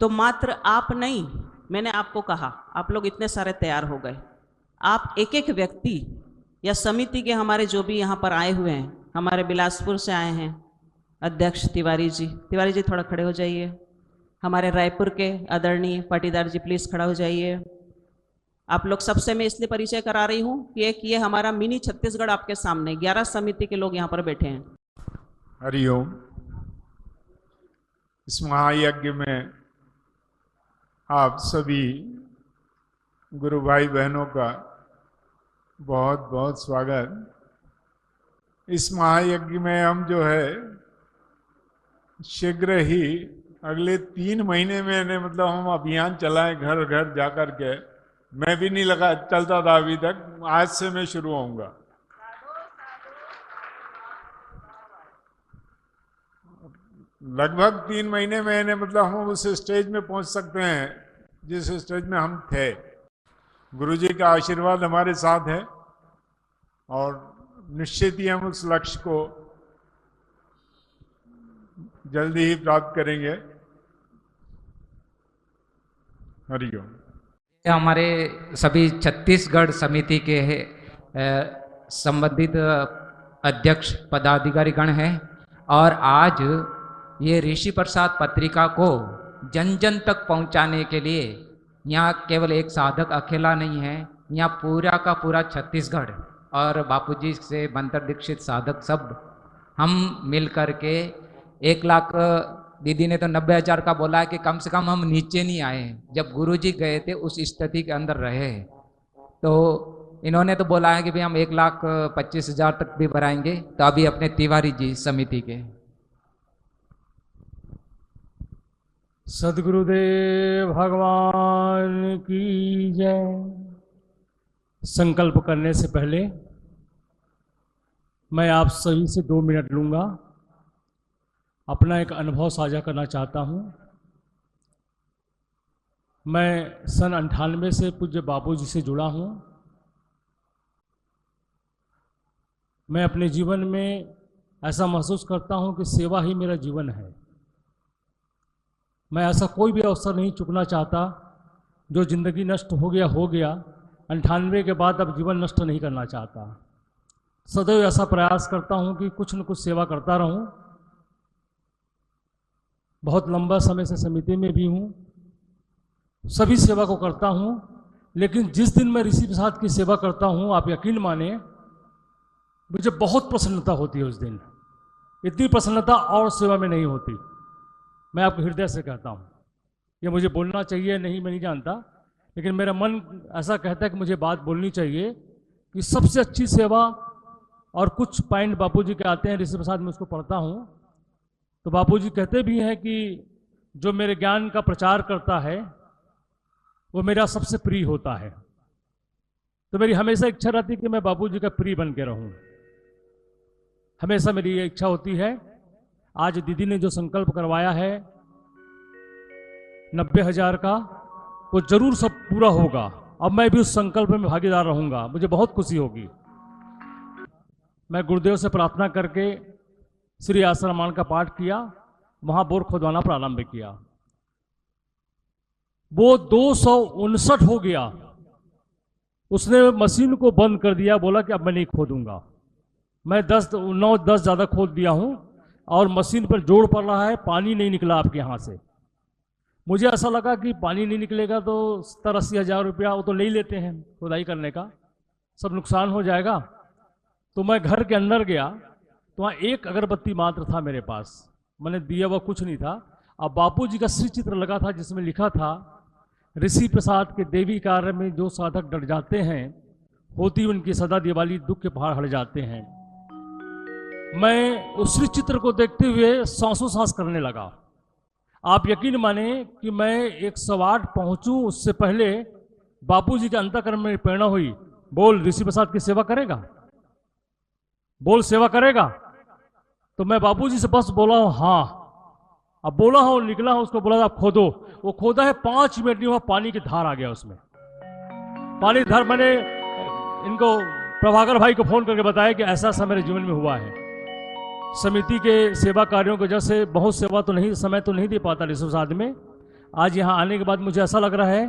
तो मात्र आप नहीं, मैंने आपको कहा, आप लोग इतने सारे तैयार हो गए, आप एक एक व्यक्ति या समिति के हमारे जो भी यहाँ पर आए हुए हैं, हमारे बिलासपुर से आए हैं अध्यक्ष तिवारी जी थोड़ा खड़े हो जाइए। हमारे रायपुर के आदरणीय पाटीदार जी प्लीज़ खड़ा हो जाइए। आप लोग सबसे मैं इसलिए परिचय करा रही हूँ कि एक ये हमारा मिनी छत्तीसगढ़ आपके सामने, 11 समिति के लोग यहाँ पर बैठे हैं। हरिओम। इस महायज्ञ में आप सभी गुरु भाई बहनों का बहुत बहुत स्वागत। इस महायज्ञ में हम जो है शीघ्र ही अगले 3 महीने में मतलब हम अभियान चलाएं घर घर जाकर के। मैं भी नहीं लगा चलता था अभी तक, आज से मैं शुरू होऊंगा। लगभग 3 महीने में मतलब हम उस स्टेज में पहुंच सकते हैं जिस स्टेज में हम थे। गुरुजी का आशीर्वाद हमारे साथ है और निश्चित ही हम उस लक्ष्य को जल्दी ही प्राप्त करेंगे। हरिओम। हमारे सभी छत्तीसगढ़ समिति के संबंधित अध्यक्ष पदाधिकारी गण हैं और आज ये ऋषि प्रसाद पत्रिका को जन जन तक पहुंचाने के लिए यहाँ केवल एक साधक अकेला नहीं है, यहाँ पूरा का पूरा छत्तीसगढ़ और बापूजी से मंत्र दीक्षित साधक सब हम मिल कर के 1 लाख, दीदी ने तो 90,000 का बोला है कि कम से कम हम नीचे नहीं आए। जब गुरुजी गए थे उस स्थिति के अंदर रहे, तो इन्होंने तो बोला है कि भाई हम 1,25,000 तक भी बढ़ाएंगे। तो अभी अपने तिवारी जी समिति के। सद्गुरुदेव भगवान की जय। संकल्प करने से पहले मैं आप सभी से 2 मिनट लूँगा। अपना एक अनुभव साझा करना चाहता हूँ। मैं सन 98 से पूज्य बापूजी से जुड़ा हूँ। मैं अपने जीवन में ऐसा महसूस करता हूँ कि सेवा ही मेरा जीवन है। मैं ऐसा कोई भी अवसर नहीं चुकना चाहता। जो जिंदगी नष्ट हो गया। 98 के बाद अब जीवन नष्ट नहीं करना चाहता। सदैव ऐसा प्रयास करता हूँ कि कुछ न कुछ सेवा करता रहूँ। बहुत लंबा समय से समिति में भी हूँ, सभी सेवा को करता हूँ, लेकिन जिस दिन मैं ऋषि प्रसाद की सेवा करता हूँ, आप यकीन माने मुझे बहुत प्रसन्नता होती है उस दिन। इतनी प्रसन्नता और सेवा में नहीं होती। मैं आपको हृदय से कहता हूँ, ये मुझे बोलना चाहिए नहीं मैं नहीं जानता, लेकिन मेरा मन ऐसा कहता है कि मुझे बात बोलनी चाहिए कि सबसे अच्छी सेवा। और कुछ पॉइंट बापूजी के आते हैं ऋषि प्रसाद में, उसको पढ़ता हूँ तो बापूजी कहते भी हैं कि जो मेरे ज्ञान का प्रचार करता है वो मेरा सबसे प्रिय होता है। तो मेरी हमेशा इच्छा रहती है कि मैं बापूजी का प्रिय बन के रहूं। हमेशा मेरी ये इच्छा होती है। आज दीदी ने जो संकल्प करवाया है 90,000 का, वो जरूर सब पूरा होगा। अब मैं भी उस संकल्प में भागीदार रहूंगा, मुझे बहुत खुशी होगी। मैं गुरुदेव से प्रार्थना करके श्री आश्रमान का पाठ किया, वहां बोर खोदवाना प्रारंभ किया। वो 259 हो गया, उसने मशीन को बंद कर दिया, बोला कि अब मैं नहीं खोदूंगा। मैं 9-10 ज़्यादा खोद दिया हूं और मशीन पर जोर पड़ रहा है, पानी नहीं निकला आपके यहाँ से। मुझे ऐसा लगा कि पानी नहीं निकलेगा तो 70-80 हज़ार रुपया वो तो ले ही लेते हैं खुदाई करने का, सब नुकसान हो जाएगा। तो मैं घर के अंदर गया तो वहाँ एक अगरबत्ती मात्र था मेरे पास, मैंने दिया हुआ कुछ नहीं था। अब बापूजी का श्री चित्र लगा था जिसमें लिखा था, ऋषि प्रसाद के देवी कार्य में जो साधक डट जाते हैं, होती उनकी सदा दिवाली, दुख के पहाड़ हट जाते हैं। मैं उस श्री चित्र को देखते हुए सांसों सांस करने लगा। आप यकीन माने कि मैं 108 पहुंचूं उससे पहले बापूजी के अंतःकरण में प्रेरणा हुई, बोल ऋषि प्रसाद की सेवा करेगा, बोल सेवा करेगा। तो मैं बापूजी से बस बोला हूं हाँ। अब बोला हूं, निकला हूं, उसको बोला आप खोदो। वो खोदा है, 5 मिनट नहीं हुआ पानी की धार आ गया उसमें। पानी की धार, मैंने इनको प्रभाकर भाई को फोन करके बताया कि ऐसा ऐसा मेरे जीवन में हुआ है। समिति के सेवा कार्यों की वजह से बहुत सेवा तो नहीं, समय तो नहीं दे पाता ऋषि प्रसाद में। आज यहाँ आने के बाद मुझे ऐसा लग रहा है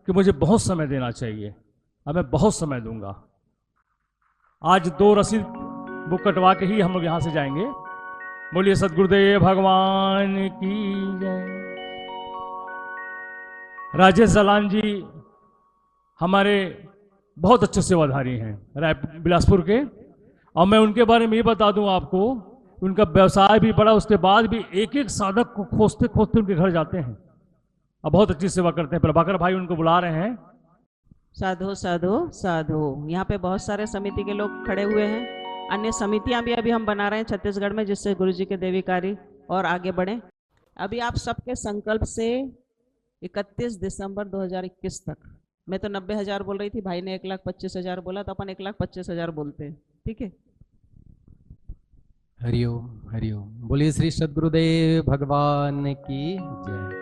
कि मुझे बहुत समय देना चाहिए, अब मैं बहुत समय दूंगा। आज 2 रसीद बुक कटवा के ही हम लोग यहाँ से जाएंगे। बोलिए सदगुरुदेव भगवान की जय। राजेश जलान जी हमारे बहुत अच्छे सेवाधारी हैं बिलासपुर के, और मैं उनके बारे में ये बता दूं आपको, उनका व्यवसाय भी बड़ा, उसके बाद भी एक एक साधक को खोजते खोजते उनके घर जाते हैं और बहुत अच्छी सेवा करते हैं। प्रभाकर भाई उनको बुला रहे हैं। साधु साधु साधु। यहाँ पे बहुत सारे समिति के लोग खड़े हुए हैं, अन्य समितियां भी अभी हम बना रहे हैं छत्तीसगढ़ में, जिससे गुरु जी के देवी कार्य और आगे बढ़े। अभी आप सबके संकल्प से 31 दिसंबर 2021 तक, मैं तो 90,000 बोल रही थी, भाई ने 1,25,000 बोला, तो अपन 1,25,000 बोलते हैं, ठीक है। हरिओम हरिओम। बोलिए श्री सद्गुरुदेव भगवान की जय।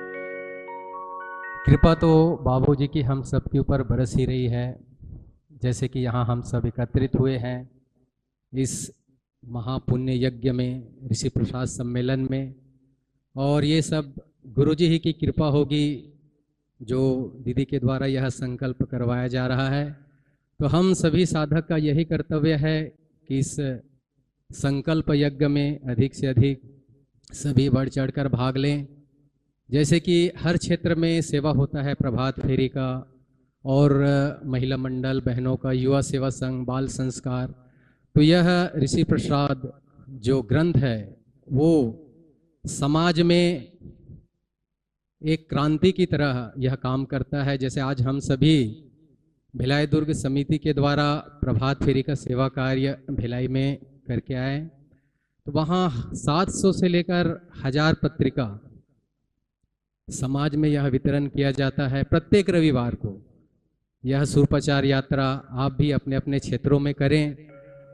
कृपा तो बाबूजी की हम सब के ऊपर बरस ही रही है। जैसे कि यहाँ हम सब एकत्रित हुए हैं इस महापुण्य यज्ञ में, ऋषि प्रसाद सम्मेलन में, और ये सब गुरुजी ही की कृपा होगी जो दीदी के द्वारा यह संकल्प करवाया जा रहा है। तो हम सभी साधक का यही कर्तव्य है कि इस संकल्प यज्ञ में अधिक से अधिक सभी बढ़ चढ़कर भाग लें। जैसे कि हर क्षेत्र में सेवा होता है, प्रभात फेरी का और महिला मंडल, बहनों का, युवा सेवा संघ, बाल संस्कार, तो यह ऋषि प्रसाद जो ग्रंथ है वो समाज में एक क्रांति की तरह यह काम करता है। जैसे आज हम सभी भिलाई दुर्ग समिति के द्वारा प्रभात फेरी का सेवा कार्य भिलाई में करके आए, तो वहाँ 700 से लेकर 1000 पत्रिका समाज में यह वितरण किया जाता है प्रत्येक रविवार को। यह सुप्रचार यात्रा आप भी अपने अपने क्षेत्रों में करें,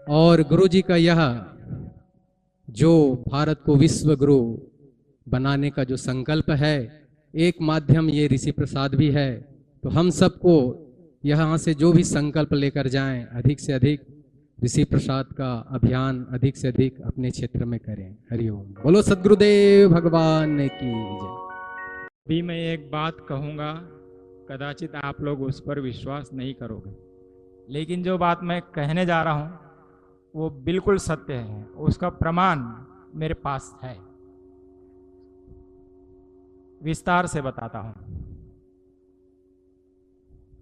और गुरु जी का यह जो भारत को विश्व गुरु बनाने का जो संकल्प है, एक माध्यम ये ऋषि प्रसाद भी है। तो हम सबको यहाँ से जो भी संकल्प लेकर जाएं, अधिक से अधिक ऋषि प्रसाद का अभियान अधिक से अधिक अपने क्षेत्र में करें। हरिओम। बोलो सद्गुरुदेव भगवान की जय। भी मैं एक बात कहूँगा, कदाचित आप लोग उस पर विश्वास नहीं करोगे, लेकिन जो बात मैं कहने जा रहा हूँ वो बिल्कुल सत्य है, उसका प्रमाण मेरे पास है। विस्तार से बताता हूँ।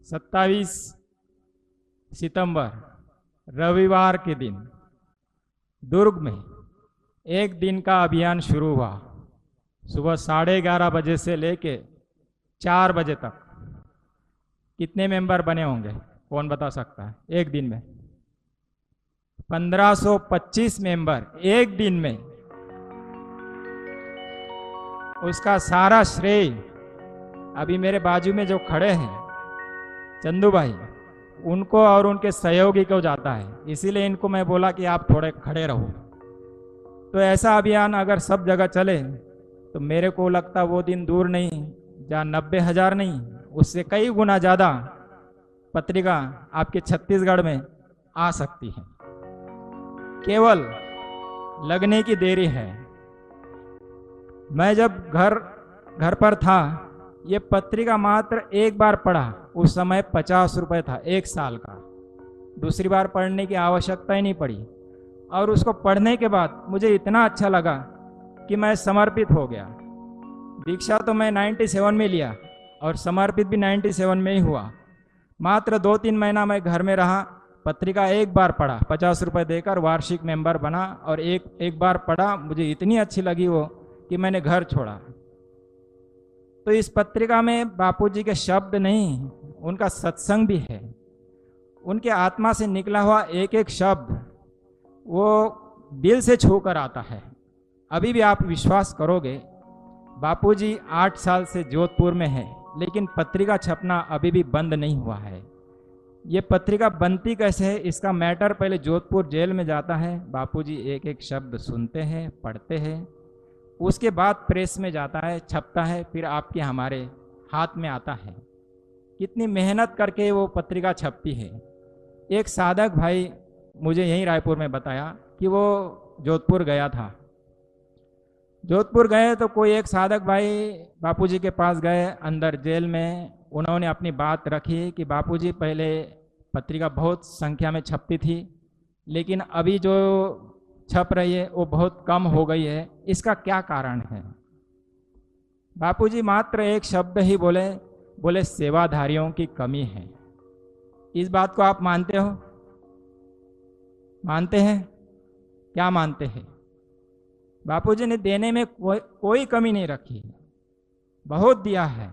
27 सितंबर रविवार के दिन दुर्ग में एक दिन का अभियान शुरू हुआ। सुबह 11:30 बजे से लेके 4 बजे तक। कितने मेंबर बने होंगे, कौन बता सकता है? एक दिन में 1525 मेंबर एक दिन में। उसका सारा श्रेय अभी मेरे बाजू में जो खड़े हैं चंदू भाई, उनको और उनके सहयोगी को जाता है। इसीलिए इनको मैं बोला कि आप थोड़े खड़े रहो। तो ऐसा अभियान अगर सब जगह चले तो मेरे को लगता वो दिन दूर नहीं, जहाँ 90,000 नहीं, उससे कई गुना ज़्यादा पत्रिका आपके छत्तीसगढ़ में आ सकती है। केवल लगने की देरी है। मैं जब घर पर था, ये पत्रिका मात्र एक बार पढ़ा, उस समय 50 रुपये था, 1 साल का। दूसरी बार पढ़ने की आवश्यकता ही नहीं पड़ी। और उसको पढ़ने के बाद मुझे इतना अच्छा लगा कि मैं समर्पित हो गया। दीक्षा तो मैं 97 में लिया और समर्पित भी 97 में ही हुआ। मात्र 2-3 महीना मैं घर में रहा, पत्रिका एक बार पढ़ा, 50 रुपये देकर वार्षिक मेंबर बना और एक बार पढ़ा। मुझे इतनी अच्छी लगी वो कि मैंने घर छोड़ा। तो इस पत्रिका में बापूजी के शब्द नहीं, उनका सत्संग भी है। उनके आत्मा से निकला हुआ एक एक शब्द वो दिल से छू कर आता है। अभी भी आप विश्वास करोगे, बापूजी 8 साल से जोधपुर में है, लेकिन पत्रिका छपना अभी भी बंद नहीं हुआ है। ये पत्रिका बनती कैसे है, इसका मैटर पहले जोधपुर जेल में जाता है। बापूजी एक एक शब्द सुनते हैं, पढ़ते हैं, उसके बाद प्रेस में जाता है, छपता है, फिर आपके हमारे हाथ में आता है। कितनी मेहनत करके वो पत्रिका छपती है। एक साधक भाई मुझे यहीं रायपुर में बताया कि वो जोधपुर गया था। जोधपुर गए तो कोई एक साधक भाई बापूजी के पास गए अंदर जेल में। उन्होंने अपनी बात रखी कि बापूजी पहले पत्रिका बहुत संख्या में छपती थी, लेकिन अभी जो छप रही है वो बहुत कम हो गई है, इसका क्या कारण है? बापूजी मात्र एक शब्द ही बोले सेवाधारियों की कमी है। इस बात को आप मानते हो? मानते हैं? क्या मानते हैं? बापूजी ने देने में कोई कमी नहीं रखी, बहुत दिया है।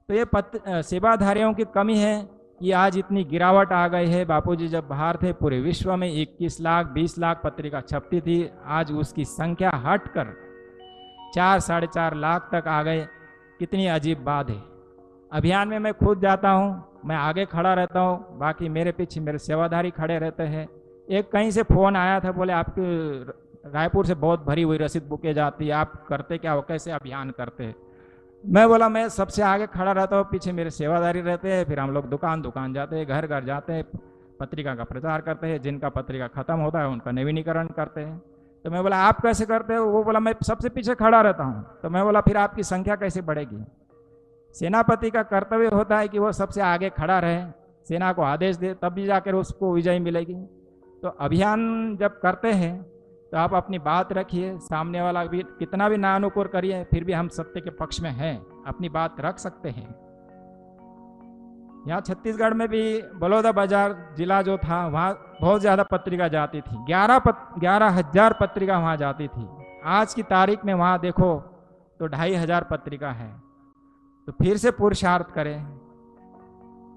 तो ये सेवाधारियों की कमी है कि आज इतनी गिरावट आ गई है। बापूजी जब बाहर थे पूरे विश्व में 21 लाख 20 लाख पत्रिका छपती थी, आज उसकी संख्या हटकर 4-4.5 लाख तक आ गए। कितनी अजीब बात है। अभियान में मैं खुद जाता हूँ, मैं आगे खड़ा रहता हूँ, बाकी मेरे पीछे मेरे सेवाधारी खड़े रहते हैं। एक कहीं से फ़ोन आया था, बोले आपके रायपुर से बहुत भरी हुई रसीद बुके जाती है, आप करते क्या हो, कैसे अभियान करते हैं? मैं बोला मैं सबसे आगे खड़ा रहता हूँ, पीछे मेरे सेवादारी रहते हैं, फिर हम लोग दुकान जाते हैं, घर घर जाते हैं, पत्रिका का प्रचार करते हैं, जिनका पत्रिका खत्म होता है उनका नवीनीकरण करते हैं। तो मैं बोला आप कैसे करते हो? वो बोला मैं सबसे पीछे खड़ा रहता हूँ। तो मैं बोला फिर आपकी संख्या कैसे बढ़ेगी? सेनापति का कर्तव्य होता है कि वो सबसे आगे खड़ा रहे, सेना को आदेश दे, तब भी जाकर उसको विजय मिलेगी। तो अभियान जब करते हैं तो आप अपनी बात रखिए, सामने वाला भी कितना भी ना अनुकूल करिए, फिर भी हम सत्य के पक्ष में हैं, अपनी बात रख सकते हैं। यहाँ छत्तीसगढ़ में भी बलौदा बाजार जिला जो था, वहाँ बहुत ज़्यादा पत्रिका जाती थी, 11,000 पत्रिका वहाँ जाती थी। आज की तारीख में वहाँ देखो तो 2,500 पत्रिका है। तो फिर से पुरुषार्थ करें।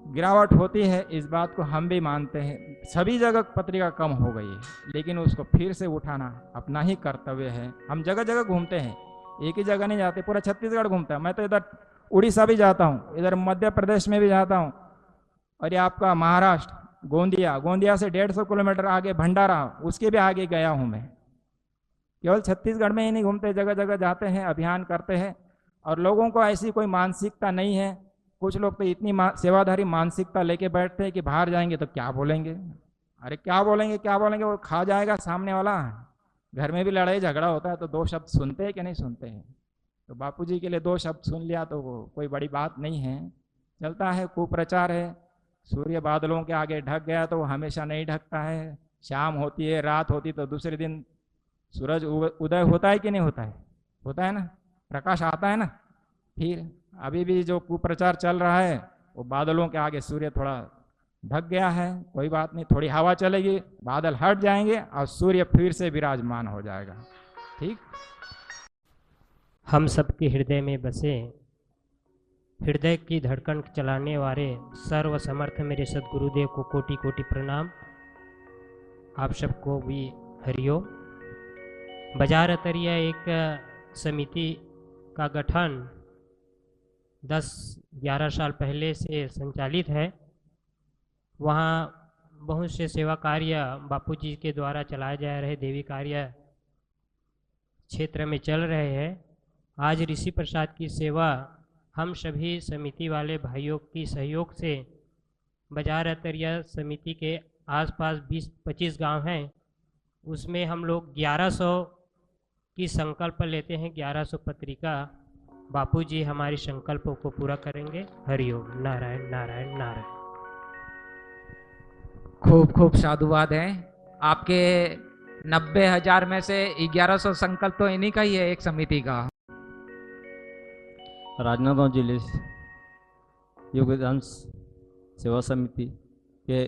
गिरावट होती है, इस बात को हम भी मानते हैं। सभी जगह पत्रिका कम हो गई है, लेकिन उसको फिर से उठाना अपना ही कर्तव्य है। हम जगह जगह घूमते हैं, एक ही जगह नहीं जाते, पूरा छत्तीसगढ़ घूमता है। मैं तो इधर उड़ीसा भी जाता हूँ, इधर मध्य प्रदेश में भी जाता हूँ, और ये आपका महाराष्ट्र गोंदिया से 150 किलोमीटर आगे भंडारा, उसके भी आगे गया हूँ मैं। केवल छत्तीसगढ़ में ही नहीं घूमते, जगह जगह जाते हैं, अभियान करते हैं। और लोगों को ऐसी कोई मानसिकता नहीं है। कुछ लोग तो इतनी सेवाधारी मानसिकता लेके बैठते हैं कि बाहर जाएंगे तो क्या बोलेंगे। अरे क्या बोलेंगे, वो खा जाएगा सामने वाला। घर में भी लड़ाई झगड़ा होता है तो 2 शब्द सुनते हैं कि नहीं सुनते हैं? तो बापूजी के लिए 2 शब्द सुन लिया तो वो कोई बड़ी बात नहीं है। चलता है, कुप्रचार है। सूर्य बादलों के आगे ढक गया तो वो हमेशा नहीं ढकता है। शाम होती है, रात होती तो दूसरे दिन सूरज उदय होता है कि नहीं होता है? होता है ना, प्रकाश आता है ना। फिर अभी भी जो कुप्रचार चल रहा है वो बादलों के आगे सूर्य थोड़ा ढक गया है, कोई बात नहीं, थोड़ी हवा चलेगी, बादल हट जाएंगे और सूर्य फिर से विराजमान हो जाएगा। ठीक। हम सबके हृदय में बसे, हृदय की धड़कन चलाने वाले सर्व समर्थ मेरे सद्गुरुदेव को कोटि कोटि प्रणाम। आप सबको भी हरिओम। बाजार अतरिया एक समिति का गठन 10-11 साल पहले से संचालित है। वहाँ बहुत से सेवा कार्य बापूजी के द्वारा चलाए जा रहे देवी कार्य क्षेत्र में चल रहे हैं। आज ऋषि प्रसाद की सेवा हम सभी समिति वाले भाइयों की सहयोग से बाजार अतरिया समिति के आसपास 20-25 गांव हैं, उसमें हम लोग 1100 की संकल्प लेते हैं। 1100 पत्रिका बापूजी हमारी संकल्पों को पूरा करेंगे। हरिओम। नारायण नारायण नारायण। खूब खूब साधुवाद है। आपके 90,000 में से 1100 संकल्प तो इन्हीं का ही है, एक समिति का। राजनांदगांव जिले योगदान सेवा समिति के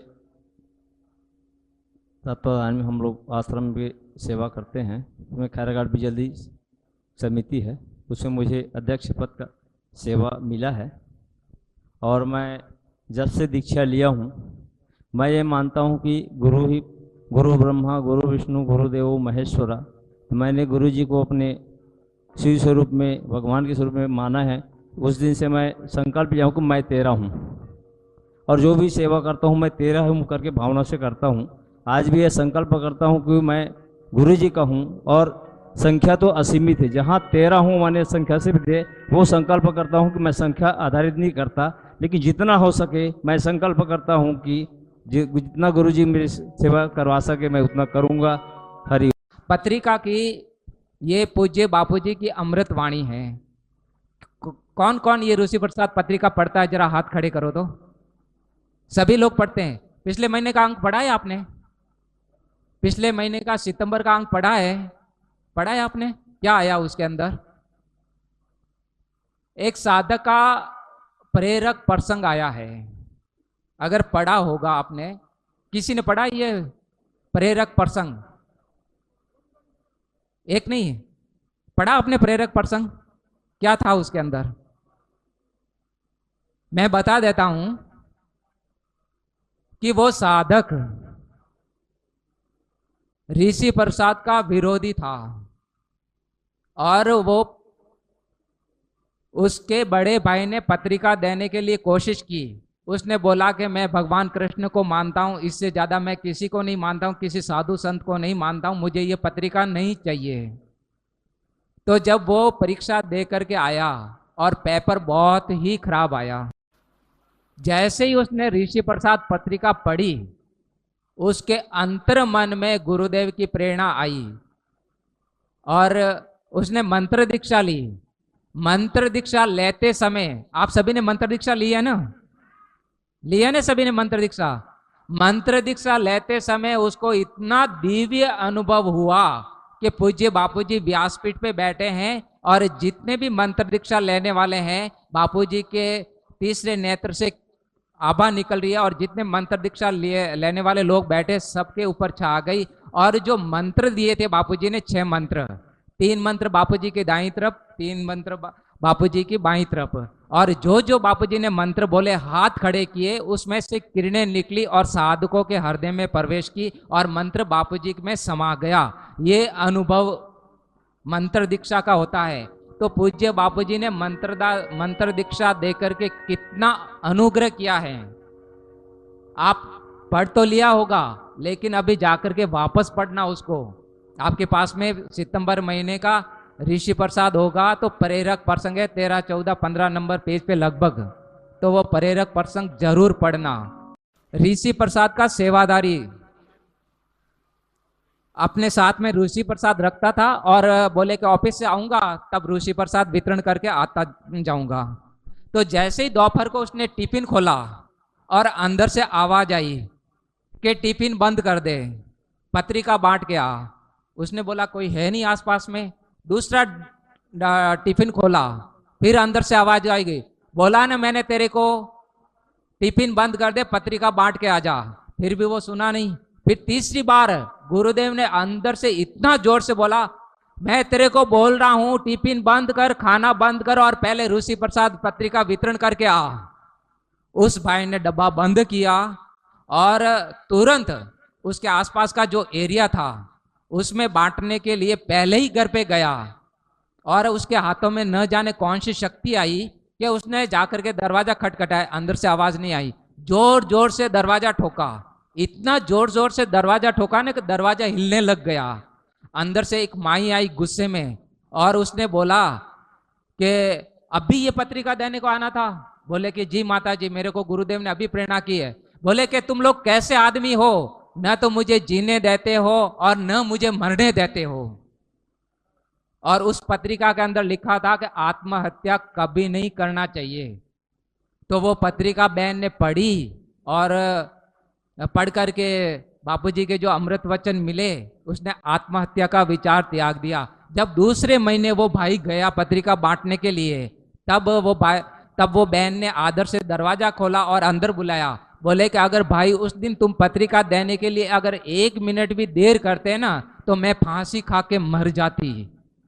तत्वाधान में हम लोग आश्रम में सेवा करते हैं। उसमें खैरागढ़ बिजली समिति है, उसमें मुझे अध्यक्ष पद का सेवा मिला है। और मैं जब से दीक्षा लिया हूँ, मैं ये मानता हूँ कि गुरु ब्रह्मा गुरु विष्णु गुरुदेव महेश्वरा। तो मैंने गुरु जी को अपने शिव स्वरूप में, भगवान के स्वरूप में माना है। उस दिन से मैं संकल्प लिया हूँ कि मैं तेरा हूँ और जो भी सेवा करता हूँ मैं तेरा हूँ करके भावना से करता हूँ। आज भी यह संकल्प करता हूँ कि मैं गुरु जी का हूँ और संख्या तो असीमित है। जहाँ तेरा हूँ माने संख्या से भी वो संकल्प करता हूँ कि मैं संख्या आधारित नहीं करता, लेकिन जितना हो सके मैं संकल्प करता हूँ कि जितना गुरु जी मेरी सेवा करवा सके मैं उतना करूँगा। हरि। पत्रिका की ये पूज्य बापूजी की अमृत वाणी है। कौन कौन ये ऋषि प्रसाद पत्रिका पढ़ता है? जरा हाथ खड़े करो तो। सभी लोग पढ़ते हैं। पिछले महीने का अंक पढ़ा है आपने? पिछले महीने का सितंबर का अंक पढ़ा है? पढ़ा है आपने? क्या आया उसके अंदर? एक साधक का प्रेरक प्रसंग आया है। अगर पढ़ा होगा आपने, किसी ने पढ़ा ये प्रेरक प्रसंग? एक नहीं पढ़ा आपने प्रेरक प्रसंग? क्या था उसके अंदर? मैं बता देता हूं कि वो साधक ऋषि प्रसाद का विरोधी था और वो उसके बड़े भाई ने पत्रिका देने के लिए कोशिश की। उसने बोला कि मैं भगवान कृष्ण को मानता हूं, इससे ज्यादा मैं किसी को नहीं मानता हूं, किसी साधु संत को नहीं मानता हूं, मुझे ये पत्रिका नहीं चाहिए। तो जब वो परीक्षा दे करके आया और पेपर बहुत ही खराब आया, जैसे ही उसने ऋषि प्रसाद पत्रिका पढ़ी, उसके अंतर मन में गुरुदेव की प्रेरणा आई और उसने मंत्र दीक्षा ली। मंत्र दीक्षा लेते समय, आप सभी ने मंत्र दीक्षा ली है ना? ली है ना सभी ने मंत्र दीक्षा? मंत्र दीक्षा लेते समय उसको इतना दिव्य अनुभव हुआ कि पूज्य बापूजी व्यासपीठ पे बैठे हैं और जितने भी मंत्र दीक्षा लेने वाले हैं, बापूजी के तीसरे नेत्र से आभा निकल रही है और जितने मंत्र दीक्षा लेने वाले लोग बैठे सबके ऊपर छा गई। और जो मंत्र दिए थे बापूजी ने, 6 मंत्र, 3 मंत्र बापूजी के दाईं तरफ, 3 मंत्र बापूजी की बाईं तरफ, और जो जो बापूजी ने मंत्र बोले, हाथ खड़े किए, उसमें से किरणें निकली और साधकों के हृदय में प्रवेश की और मंत्र बापूजी में समा गया। ये अनुभव मंत्र दीक्षा का होता है। तो पूज्य बापूजी ने मंत्र दीक्षा देकर के कितना अनुग्रह किया है। आप पढ़ तो लिया होगा, लेकिन अभी जाकर के वापस पढ़ना उसको। आपके पास में सितंबर महीने का ऋषि प्रसाद होगा तो प्रेरक प्रसंग है 13, 14, 15 नंबर पेज पे लगभग, तो वो प्रेरक प्रसंग जरूर पढ़ना। ऋषि प्रसाद का सेवादारी अपने साथ में ऋषि प्रसाद रखता था और बोले कि ऑफिस से आऊंगा तब ऋषि प्रसाद वितरण करके आता जाऊंगा। तो जैसे ही दोपहर को उसने टिफिन खोला और अंदर से आवाज आई कि टिफिन बंद कर दे, पत्रिका बांट के आ। उसने बोला कोई है नहीं आसपास में। दूसरा टिफिन खोला फिर अंदर से आवाज आएगी, बोला ना मैंने तेरे को टिफिन बंद कर दे, पत्रिका बांट के आ जा। फिर भी वो सुना नहीं। फिर तीसरी बार गुरुदेव ने अंदर से इतना जोर से बोला, मैं तेरे को बोल रहा हूं टिफिन बंद कर, खाना बंद कर और पहले ऋषि प्रसाद पत्रिका वितरण करके आ। उस भाई ने डब्बा बंद किया और तुरंत उसके आसपास का जो एरिया था उसमें बांटने के लिए पहले ही घर पे गया और उसके हाथों में न जाने कौन सी शक्ति आई कि उसने जाकर के दरवाजा खटखटाया। अंदर से आवाज नहीं आई, जोर जोर से दरवाजा ठोका। इतना जोर जोर से दरवाजा ठोका ना कि दरवाजा हिलने लग गया। अंदर से एक माई आई गुस्से में और उसने बोला कि अभी ये पत्रिका देने को आना था। बोले कि जी माता जी, मेरे को गुरुदेव ने अभी प्रेरणा की है। बोले कि तुम लोग कैसे आदमी हो, न तो मुझे जीने देते हो और न मुझे मरने देते हो। और उस पत्रिका के अंदर लिखा था कि आत्महत्या कभी नहीं करना चाहिए। तो वो पत्रिका बहन ने पढ़ी और पढ़ करके बापूजी के जो अमृत वचन मिले, उसने आत्महत्या का विचार त्याग दिया। जब दूसरे महीने वो भाई गया पत्रिका बांटने के लिए, तब वो बहन ने आदर से दरवाजा खोला और अंदर बुलाया। बोले कि अगर भाई उस दिन तुम पत्रिका देने के लिए अगर 1 मिनट भी देर करते ना तो मैं फांसी खा के मर जाती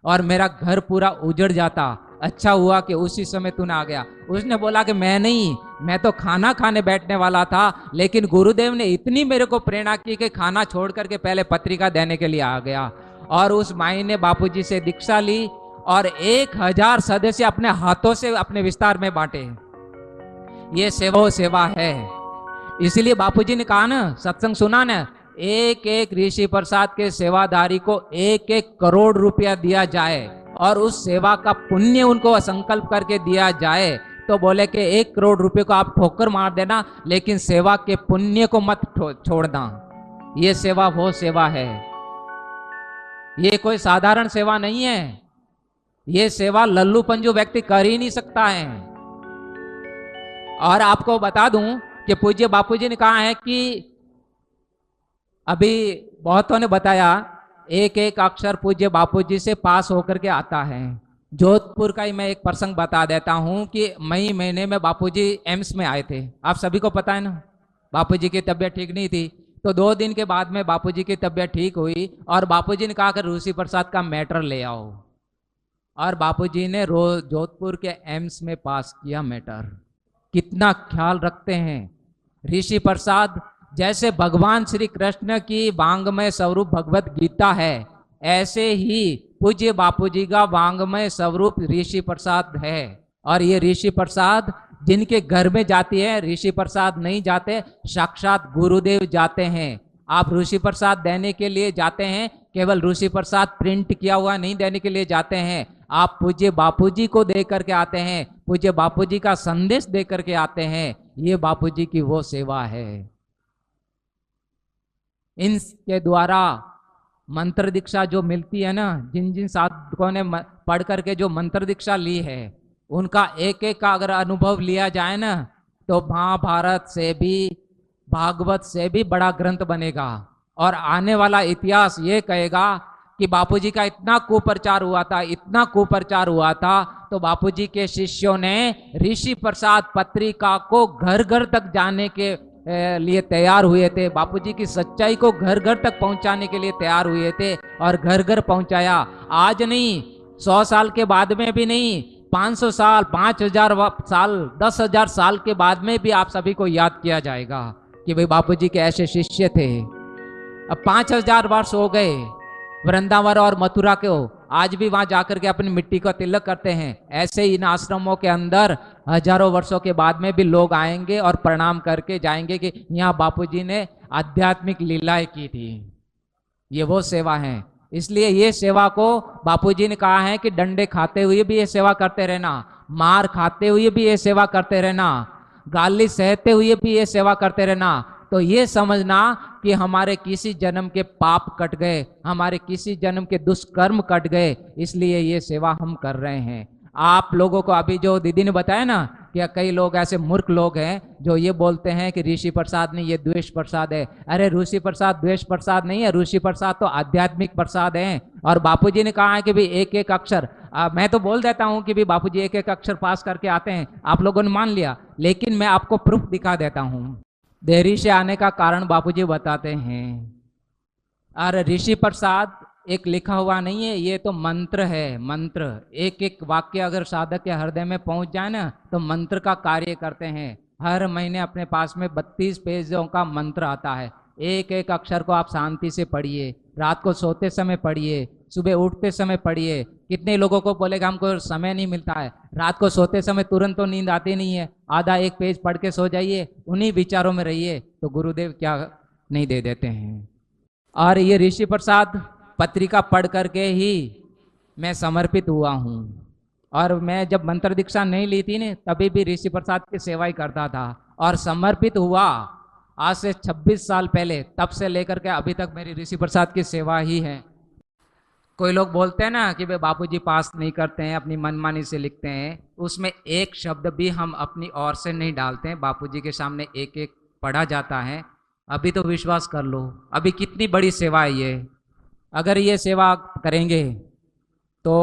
और मेरा घर पूरा उजड़ जाता। अच्छा हुआ कि उसी समय तूने आ गया। उसने बोला कि मैं नहीं, मैं तो खाना खाने बैठने वाला था, लेकिन गुरुदेव ने इतनी मेरे को प्रेरणा की कि खाना छोड़ करके पहले पत्रिका देने के लिए आ गया। और उस माई ने बापूजी से दीक्षा ली और 1000 सदस्य अपने हाथों से अपने विस्तार में बांटे। ये सेवा है। इसीलिए बापूजी ने कहा ना, सत्संग सुना ना, एक एक ऋषि प्रसाद के सेवादारी को 1-1 करोड़ रुपया दिया जाए और उस सेवा का पुण्य उनको संकल्प करके दिया जाए। तो बोले कि 1 करोड़ रुपए को आप ठोकर मार देना, लेकिन सेवा के पुण्य को मत छोड़ना। ये सेवा वो सेवा है, ये कोई साधारण सेवा नहीं है। ये सेवा लल्लू पंजू व्यक्ति कर ही नहीं सकता है। और आपको बता दूं कि पूज्य बापूजी ने कहा है कि अभी बहुतों ने बताया, एक एक अक्षर पूज्य बापूजी से पास होकर के आता है। जोधपुर का ही मैं एक प्रसंग बता देता हूं कि मई महीने में बापूजी एम्स में आए थे। आप सभी को पता है ना, बापूजी की तबीयत ठीक नहीं थी। तो 2 दिन के बाद में बापूजी की तबीयत ठीक हुई और बापूजी ने कहा कि ऋषि प्रसाद का मैटर ले आओ। और बापूजी ने रोज जोधपुर के एम्स में पास किया मैटर। कितना ख्याल रखते हैं ऋषि प्रसाद। जैसे भगवान श्री कृष्ण की वांग्मय स्वरूप भगवत गीता है, ऐसे ही पूज्य बापूजी का वांग्मय स्वरूप ऋषि प्रसाद है। और ये ऋषि प्रसाद जिनके घर में जाती है, ऋषि प्रसाद नहीं जाते, साक्षात गुरुदेव जाते हैं। आप ऋषि प्रसाद देने के लिए जाते हैं, केवल ऋषि प्रसाद प्रिंट किया हुआ नहीं देने के लिए जाते हैं। आप पूज्य बापूजी को दे करके आते हैं, पूज्य बापूजी का संदेश दे करके आते हैं। ये बापूजी की वो सेवा है। इनके द्वारा मंत्र दीक्षा जो मिलती है ना, जिन जिन साधकों ने पढ़ करके जो मंत्र दीक्षा ली है, उनका एक एक का अगर अनुभव लिया जाए ना, तो महाभारत से भी भागवत से भी बड़ा ग्रंथ बनेगा। और आने वाला इतिहास ये कहेगा कि बापूजी का इतना कुप्रचार हुआ था, इतना कुप्रचार हुआ था, तो बापूजी के शिष्यों ने ऋषि प्रसाद पत्रिका को घर घर तक जाने के लिए तैयार हुए थे। बापूजी की सच्चाई को घर घर तक पहुंचाने के लिए तैयार हुए थे और घर घर पहुंचाया। आज नहीं, 100 साल के बाद में भी नहीं, 500 साल, 5000 साल, 10,000 साल के बाद में भी आप सभी को याद किया जाएगा कि भाई बापूजी के ऐसे शिष्य थे। अब 5000 वर्ष हो गए वृंदावन और मथुरा को, आज भी वहां जाकर के अपनी मिट्टी का तिलक करते हैं। ऐसे ही इन आश्रमों के अंदर हजारों वर्षों के बाद में भी लोग आएंगे और प्रणाम करके जाएंगे कि यहाँ बापूजी ने आध्यात्मिक लीलाएं की थी। ये वो सेवा है। इसलिए ये सेवा को बापूजी ने कहा है कि डंडे खाते हुए भी ये सेवा करते रहना, मार खाते हुए भी ये सेवा करते रहना, गाली सहते हुए भी ये सेवा करते रहना। तो ये समझना कि हमारे किसी जन्म के पाप कट गए, हमारे किसी जन्म के दुष्कर्म कट गए, इसलिए ये सेवा हम कर रहे हैं। आप लोगों को अभी जो दीदी ने बताया ना कि कई लोग ऐसे मूर्ख लोग हैं जो ये बोलते हैं कि ऋषि प्रसाद नहीं, ये द्वेष प्रसाद है। अरे ऋषि प्रसाद द्वेष प्रसाद नहीं है, ऋषि प्रसाद तो आध्यात्मिक प्रसाद है। और बापूजी ने कहा है कि भाई एक एक अक्षर मैं तो बोल देता हूँ कि भी बापूजी एक एक अक्षर पास करके आते हैं, आप लोगों ने मान लिया, लेकिन मैं आपको प्रूफ दिखा देता हूँ। देरी से आने का कारण बापूजी बताते हैं। और ऋषि प्रसाद एक लिखा हुआ नहीं है, ये तो मंत्र है, मंत्र। एक एक वाक्य अगर साधक के हृदय में पहुंच जाए ना तो मंत्र का कार्य करते हैं। हर महीने अपने पास में 32 पेजों का मंत्र आता है। एक एक अक्षर को आप शांति से पढ़िए, रात को सोते समय पढ़िए, सुबह उठते समय पढ़िए। कितने लोगों को बोलेगा हमको समय नहीं मिलता है, रात को सोते समय तुरंत तो नींद आती नहीं है, आधा एक पेज पढ़ के सो जाइए, उन्हीं विचारों में रहिए, तो गुरुदेव क्या नहीं दे देते हैं। और ये ऋषि प्रसाद पत्रिका पढ़ करके ही मैं समर्पित हुआ हूँ। और मैं जब मंत्र दीक्षा नहीं ली थी ना, तभी भी ऋषि प्रसाद की सेवा ही करता था। और समर्पित हुआ आज से 26 साल पहले, तब से लेकर के अभी तक मेरी ऋषि प्रसाद की सेवा ही है। कोई लोग बोलते हैं ना कि भाई बापूजी पास नहीं करते हैं, अपनी मनमानी से लिखते हैं, उसमें एक शब्द भी हम अपनी ओर से नहीं डालते हैं। बापूजी के सामने एक एक पढ़ा जाता है। अभी तो विश्वास कर लो, अभी कितनी बड़ी सेवा है ये। अगर ये सेवा करेंगे तो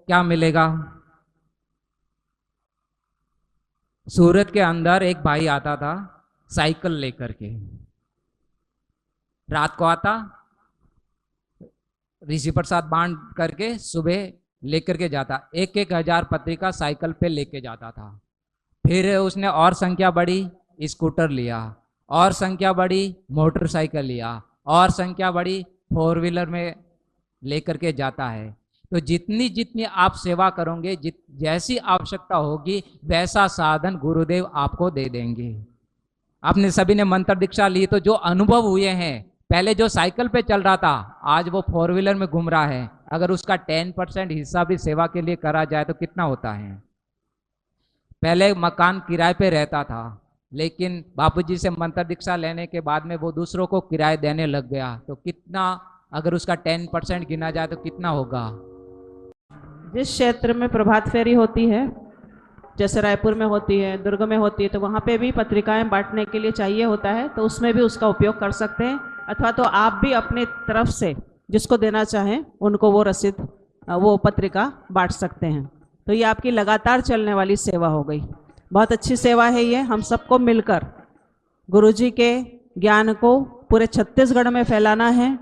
क्या मिलेगा। सूरत के अंदर एक भाई आता था साइकिल लेकर के, रात को आता, ऋषि प्रसाद बांध करके सुबह लेकर के जाता, 1,000 पत्रिका साइकिल पे लेके जाता था। फिर उसने और संख्या बढ़ी, स्कूटर लिया, और संख्या बढ़ी, मोटरसाइकिल लिया, और संख्या बढ़ी, 4 व्हीलर में लेकर के जाता है। तो जितनी जितनी आप सेवा करोगे, जैसी आवश्यकता होगी वैसा साधन गुरुदेव आपको दे देंगे। आपने सभी ने मंत्र दीक्षा ली तो जो अनुभव हुए हैं, पहले जो साइकिल पे चल रहा था आज वो 4 व्हीलर में घूम रहा है, अगर उसका 10% हिस्सा भी सेवा के लिए करा जाए तो कितना होता है। पहले मकान किराए पे रहता था, लेकिन बापूजी से मंत्र दीक्षा लेने के बाद में वो दूसरों को किराए देने लग गया, तो कितना, अगर उसका 10% गिना जाए तो कितना होगा। जिस क्षेत्र में प्रभात फेरी होती है, जैसे रायपुर में होती है, दुर्ग में होती है, तो वहाँ पे भी पत्रिकाएं बांटने के लिए चाहिए होता है, तो उसमें भी उसका उपयोग कर सकते हैं। अथवा तो आप भी अपनी तरफ से जिसको देना चाहें उनको वो रसीद, वो पत्रिका बांट सकते हैं। तो ये आपकी लगातार चलने वाली सेवा हो गई। बहुत अच्छी सेवा है ये। हम सबको मिलकर गुरुजी के ज्ञान को पूरे छत्तीसगढ़ में फैलाना है,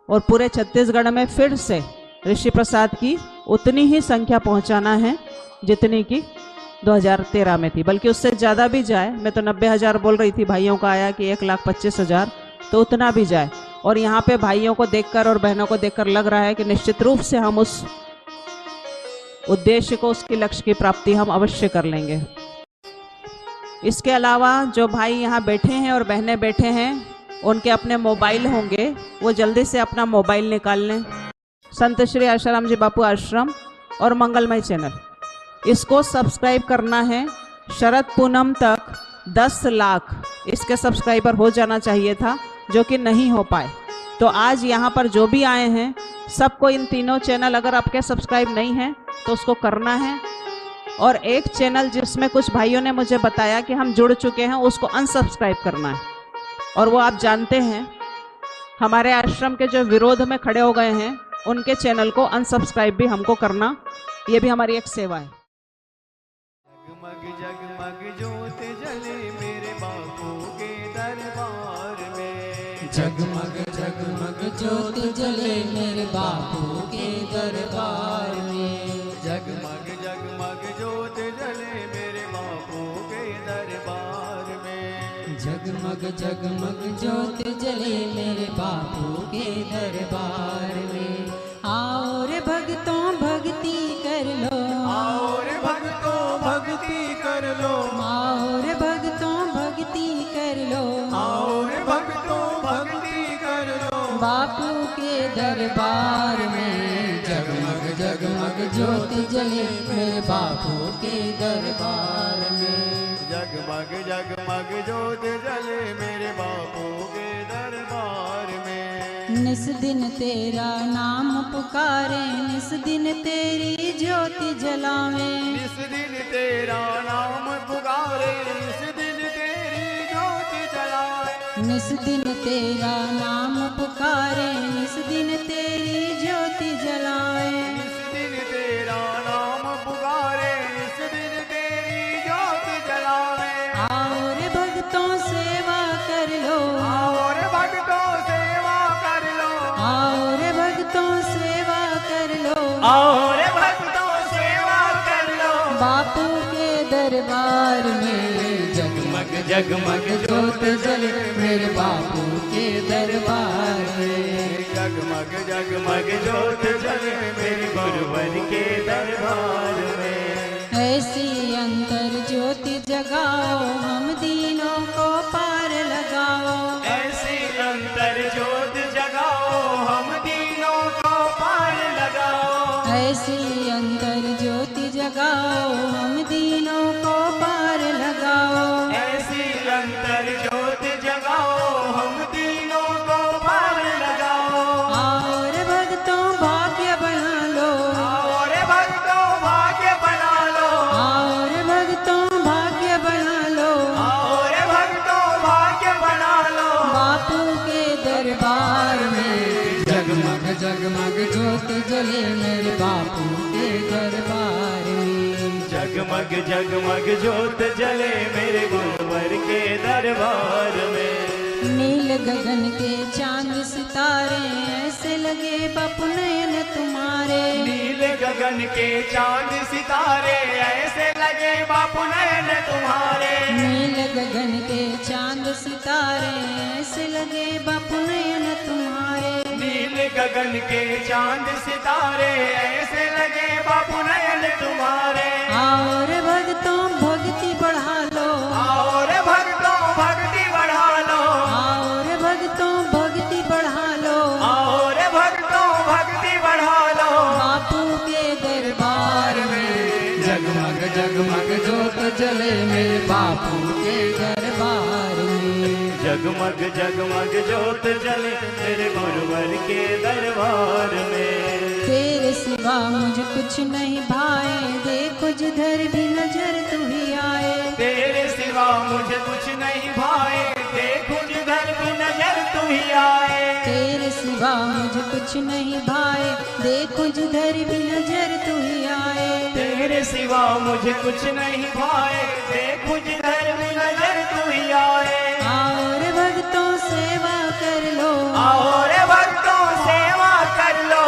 और पूरे छत्तीसगढ़ में फिर से ऋषि प्रसाद की उतनी ही संख्या पहुंचाना है जितनी कि 2013 में थी, बल्कि उससे ज़्यादा भी जाए। मैं तो 90,000 बोल रही थी, भाइयों का आया कि 1,25,000, तो उतना भी जाए। और यहाँ पे भाइयों को देखकर और बहनों को देखकर लग रहा है कि निश्चित रूप से हम उस उद्देश्य को, उसके लक्ष्य की प्राप्ति हम अवश्य कर लेंगे। इसके अलावा जो भाई यहाँ बैठे हैं और बहनें बैठे हैं, उनके अपने मोबाइल होंगे, वो जल्दी से अपना मोबाइल निकाल लें। संत श्री आशाराम जी बापू आश्रम और मंगलमय चैनल, इसको सब्सक्राइब करना है। शरद पूनम तक 10 लाख इसके सब्सक्राइबर हो जाना चाहिए था, जो कि नहीं हो पाए। तो आज यहाँ पर जो भी आए हैं सबको इन तीनों चैनल, अगर आपके सब्सक्राइब नहीं हैं तो उसको करना है। और एक चैनल जिसमें कुछ भाइयों ने मुझे बताया कि हम जुड़ चुके हैं, उसको अनसब्सक्राइब करना है। और वो आप जानते हैं, हमारे आश्रम के जो विरोध में खड़े हो गए हैं उनके चैनल को अनसब्सक्राइब भी हमको करना, ये भी हमारी एक सेवा है। जगमग जगमग ज्योत जले मेरे बापू के दरबार में, जगमग जगमग ज्योत जले मेरे बापू के दरबार में, जगमग जगमग ज्योत जले मेरे बापू के दरबार में, जगमग जगमग ज्योत जले मेरे बापू के दरबार में। आओ रे भक्तों भक्ति कर लो, आओ रे भक्तों भक्ति कर लो, आओ रे भक्तों भक्ति कर लो, आओ रे भक्तों भक्ति कर लो, बापू के दरबार में। जगमग जगमग ज्योत जले मेरे बापू के दरबार में, जगमग जगमग ज्योत जले मेरे बापू के दरबार में। निस दिन तेरा नाम पुकारे, निस दिन तेरी ज्योति जलावे, निस दिन तेरा नाम पुकारे, निस दिन तेरी ज्योति जलाए, निस दिन तेरा नाम पुकारे, निस दिन तेरी ज्योति जलाए, निस दिन तेरा आओ रे भक्तों सेवा कर लो बापू के दरबार में। जगमग जगमग ज्योत जले मेरे बापू के दरबार में। जगमग जगमग ज्योत जले मेरे गुरुवर के दरबार में। ऐसी अंतर ज्योति जगाओ हम दीनों को पार लगाओ। ऐसी अंतर ज्योत जगाओ हम दीनों को पार लगाओ। ऐसी अंतर ज्योति जगाओ हम दीनों को पार लगाओ। ऐसी अंतर ज्योत जगाओ हम दीनों को पार लगाओ। और भक्तों भाग्य बना लो। और भक्तों भाग्य बना लो। और भक्तों भाग्य बना लो। और भक्तों भाग्य बना लो। बापू के दरबार में जगमग जगमग ज्योत जले मेरे बापू के दरबार में। जगमग जगमग ज्योत जले मेरे गुरुवर के दरबार में। नील गगन के चांद सितारे ऐसे लगे बापू नयन तुम्हारे। नील गगन के चांद सितारे ऐसे लगे बापू नयन तुम्हारे। नील गगन के चांद सितारे ऐसे लगे बापू नयन तुम्हारे। नील गगन के चांद सितारे ऐसे लगे बापू नयन तुम्हारे। और भक्तों भक्ति बढ़ा लो। और भक्तों भक्ति बढ़ा लो। और भक्तों भक्ति बढ़ा लो। और भक्तों भक्ति बढ़ा लो। बापू के दरबार में जगमग जगमग ज्योत जले मेरे बापू के दरबार में। जगमग जगमग ज्योत जले मेरे गुरुवर के दरबार में। तेरे सिवा मुझे कुछ नहीं भाए देखो जिधर भी नजर तू ही आए। तेरे सिवा मुझे कुछ नहीं भाए देखो जिधर भी नजर तू ही आए। तेरे सिवा मुझे कुछ नहीं भाए देखो जिधर भी नजर तू ही आए। तेरे सिवा मुझे कुछ नहीं भाए देखो जिधर भी नजर तू ही आए। और भक्तों सेवा कर लो। और भक्तों सेवा कर लो।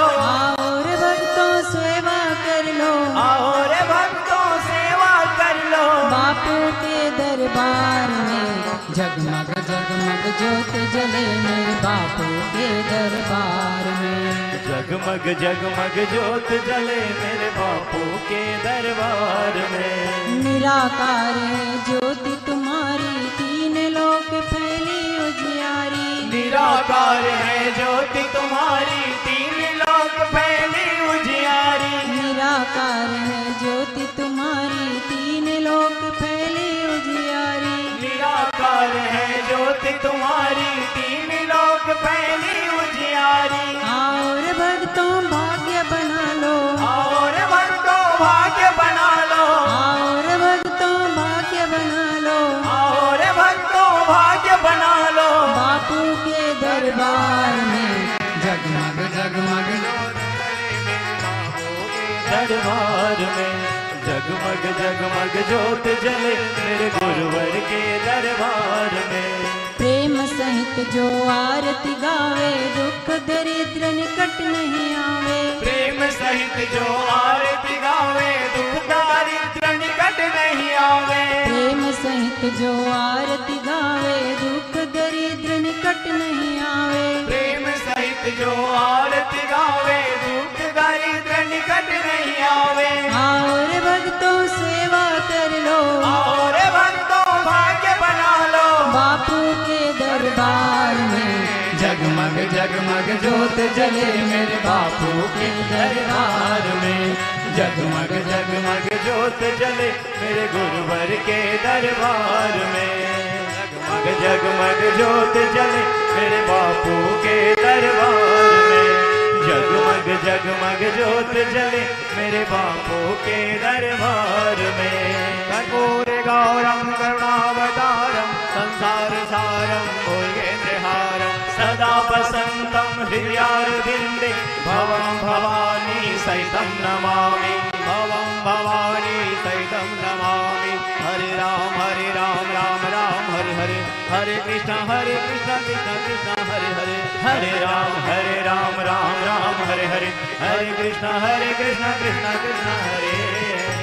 और भक्तों सेवा कर लो। और भक्तों सेवा कर लो। बापू के दरबार में जगमग जगमग ज्योत जले मेरे बापू के दरबार में। जगमग जगमग ज्योत जले मेरे बापू के दरबार में। निराकार है ज्योति तुम्हारी तीन लोक फैली उजियारी। निराकार है ज्योति तुम्हारी तीन लोक फैली उजियारी। निराकार है ज्योति तुम्हारी तीन लोक फैली उजियारी। निराकार है ज्योति तुम्हारी तीन लोक फैली उजियारी। और भक्तों भाग्य बना लो। और भक्तों भाग्य बना लो। और भक्तों भाग्य बना लो। और भक्तों भाग्य बना लो। बापू के दरबार में जगमग जगमग दरबार में। जगमग जगमग ज्योत जले मेरे गुरुवर के दरबार में। प्रेम सहित जो आरती गावे दुख दरिद्र निकट नहीं आवे। प्रेम सहित जो आरती गावे दुख दारिद्र निकट नहीं आवे। प्रेम सहित जो आरती गावे दुख दरिद्र निकट नहीं आवे। प्रेम सहित जो आरती गावे दुख दारिद्र निकट नहीं आवे। और भक्तों सेवा कर लो। और भक्तों भाग्य बना लो। बापू के दरबार में जगमग जगमग ज्योत जले मेरे बापू के दरबार में। जगमग जगमग ज्योत जले मेरे गुरुवर के दरबार में। जगमग जगमग ज्योत जले मेरे बापू के दरबार में। जगमग जगमग ज्योत जले मेरे बापू के दरबार में। कर्पूर गौरम करुणावतारम संसार सारम भोगेन्द्रहारम सदा वसंतम हृदयारविंदे भवं भवानी सहितं नमामि। भवं भवानी सहितं नमामि। हरे राम राम राम हरे हरे, हरे कृष्णा कृष्णा कृष्णा हरे हरे, हरे राम राम राम हरे हरे, हरे कृष्णा कृष्णा कृष्णा हरे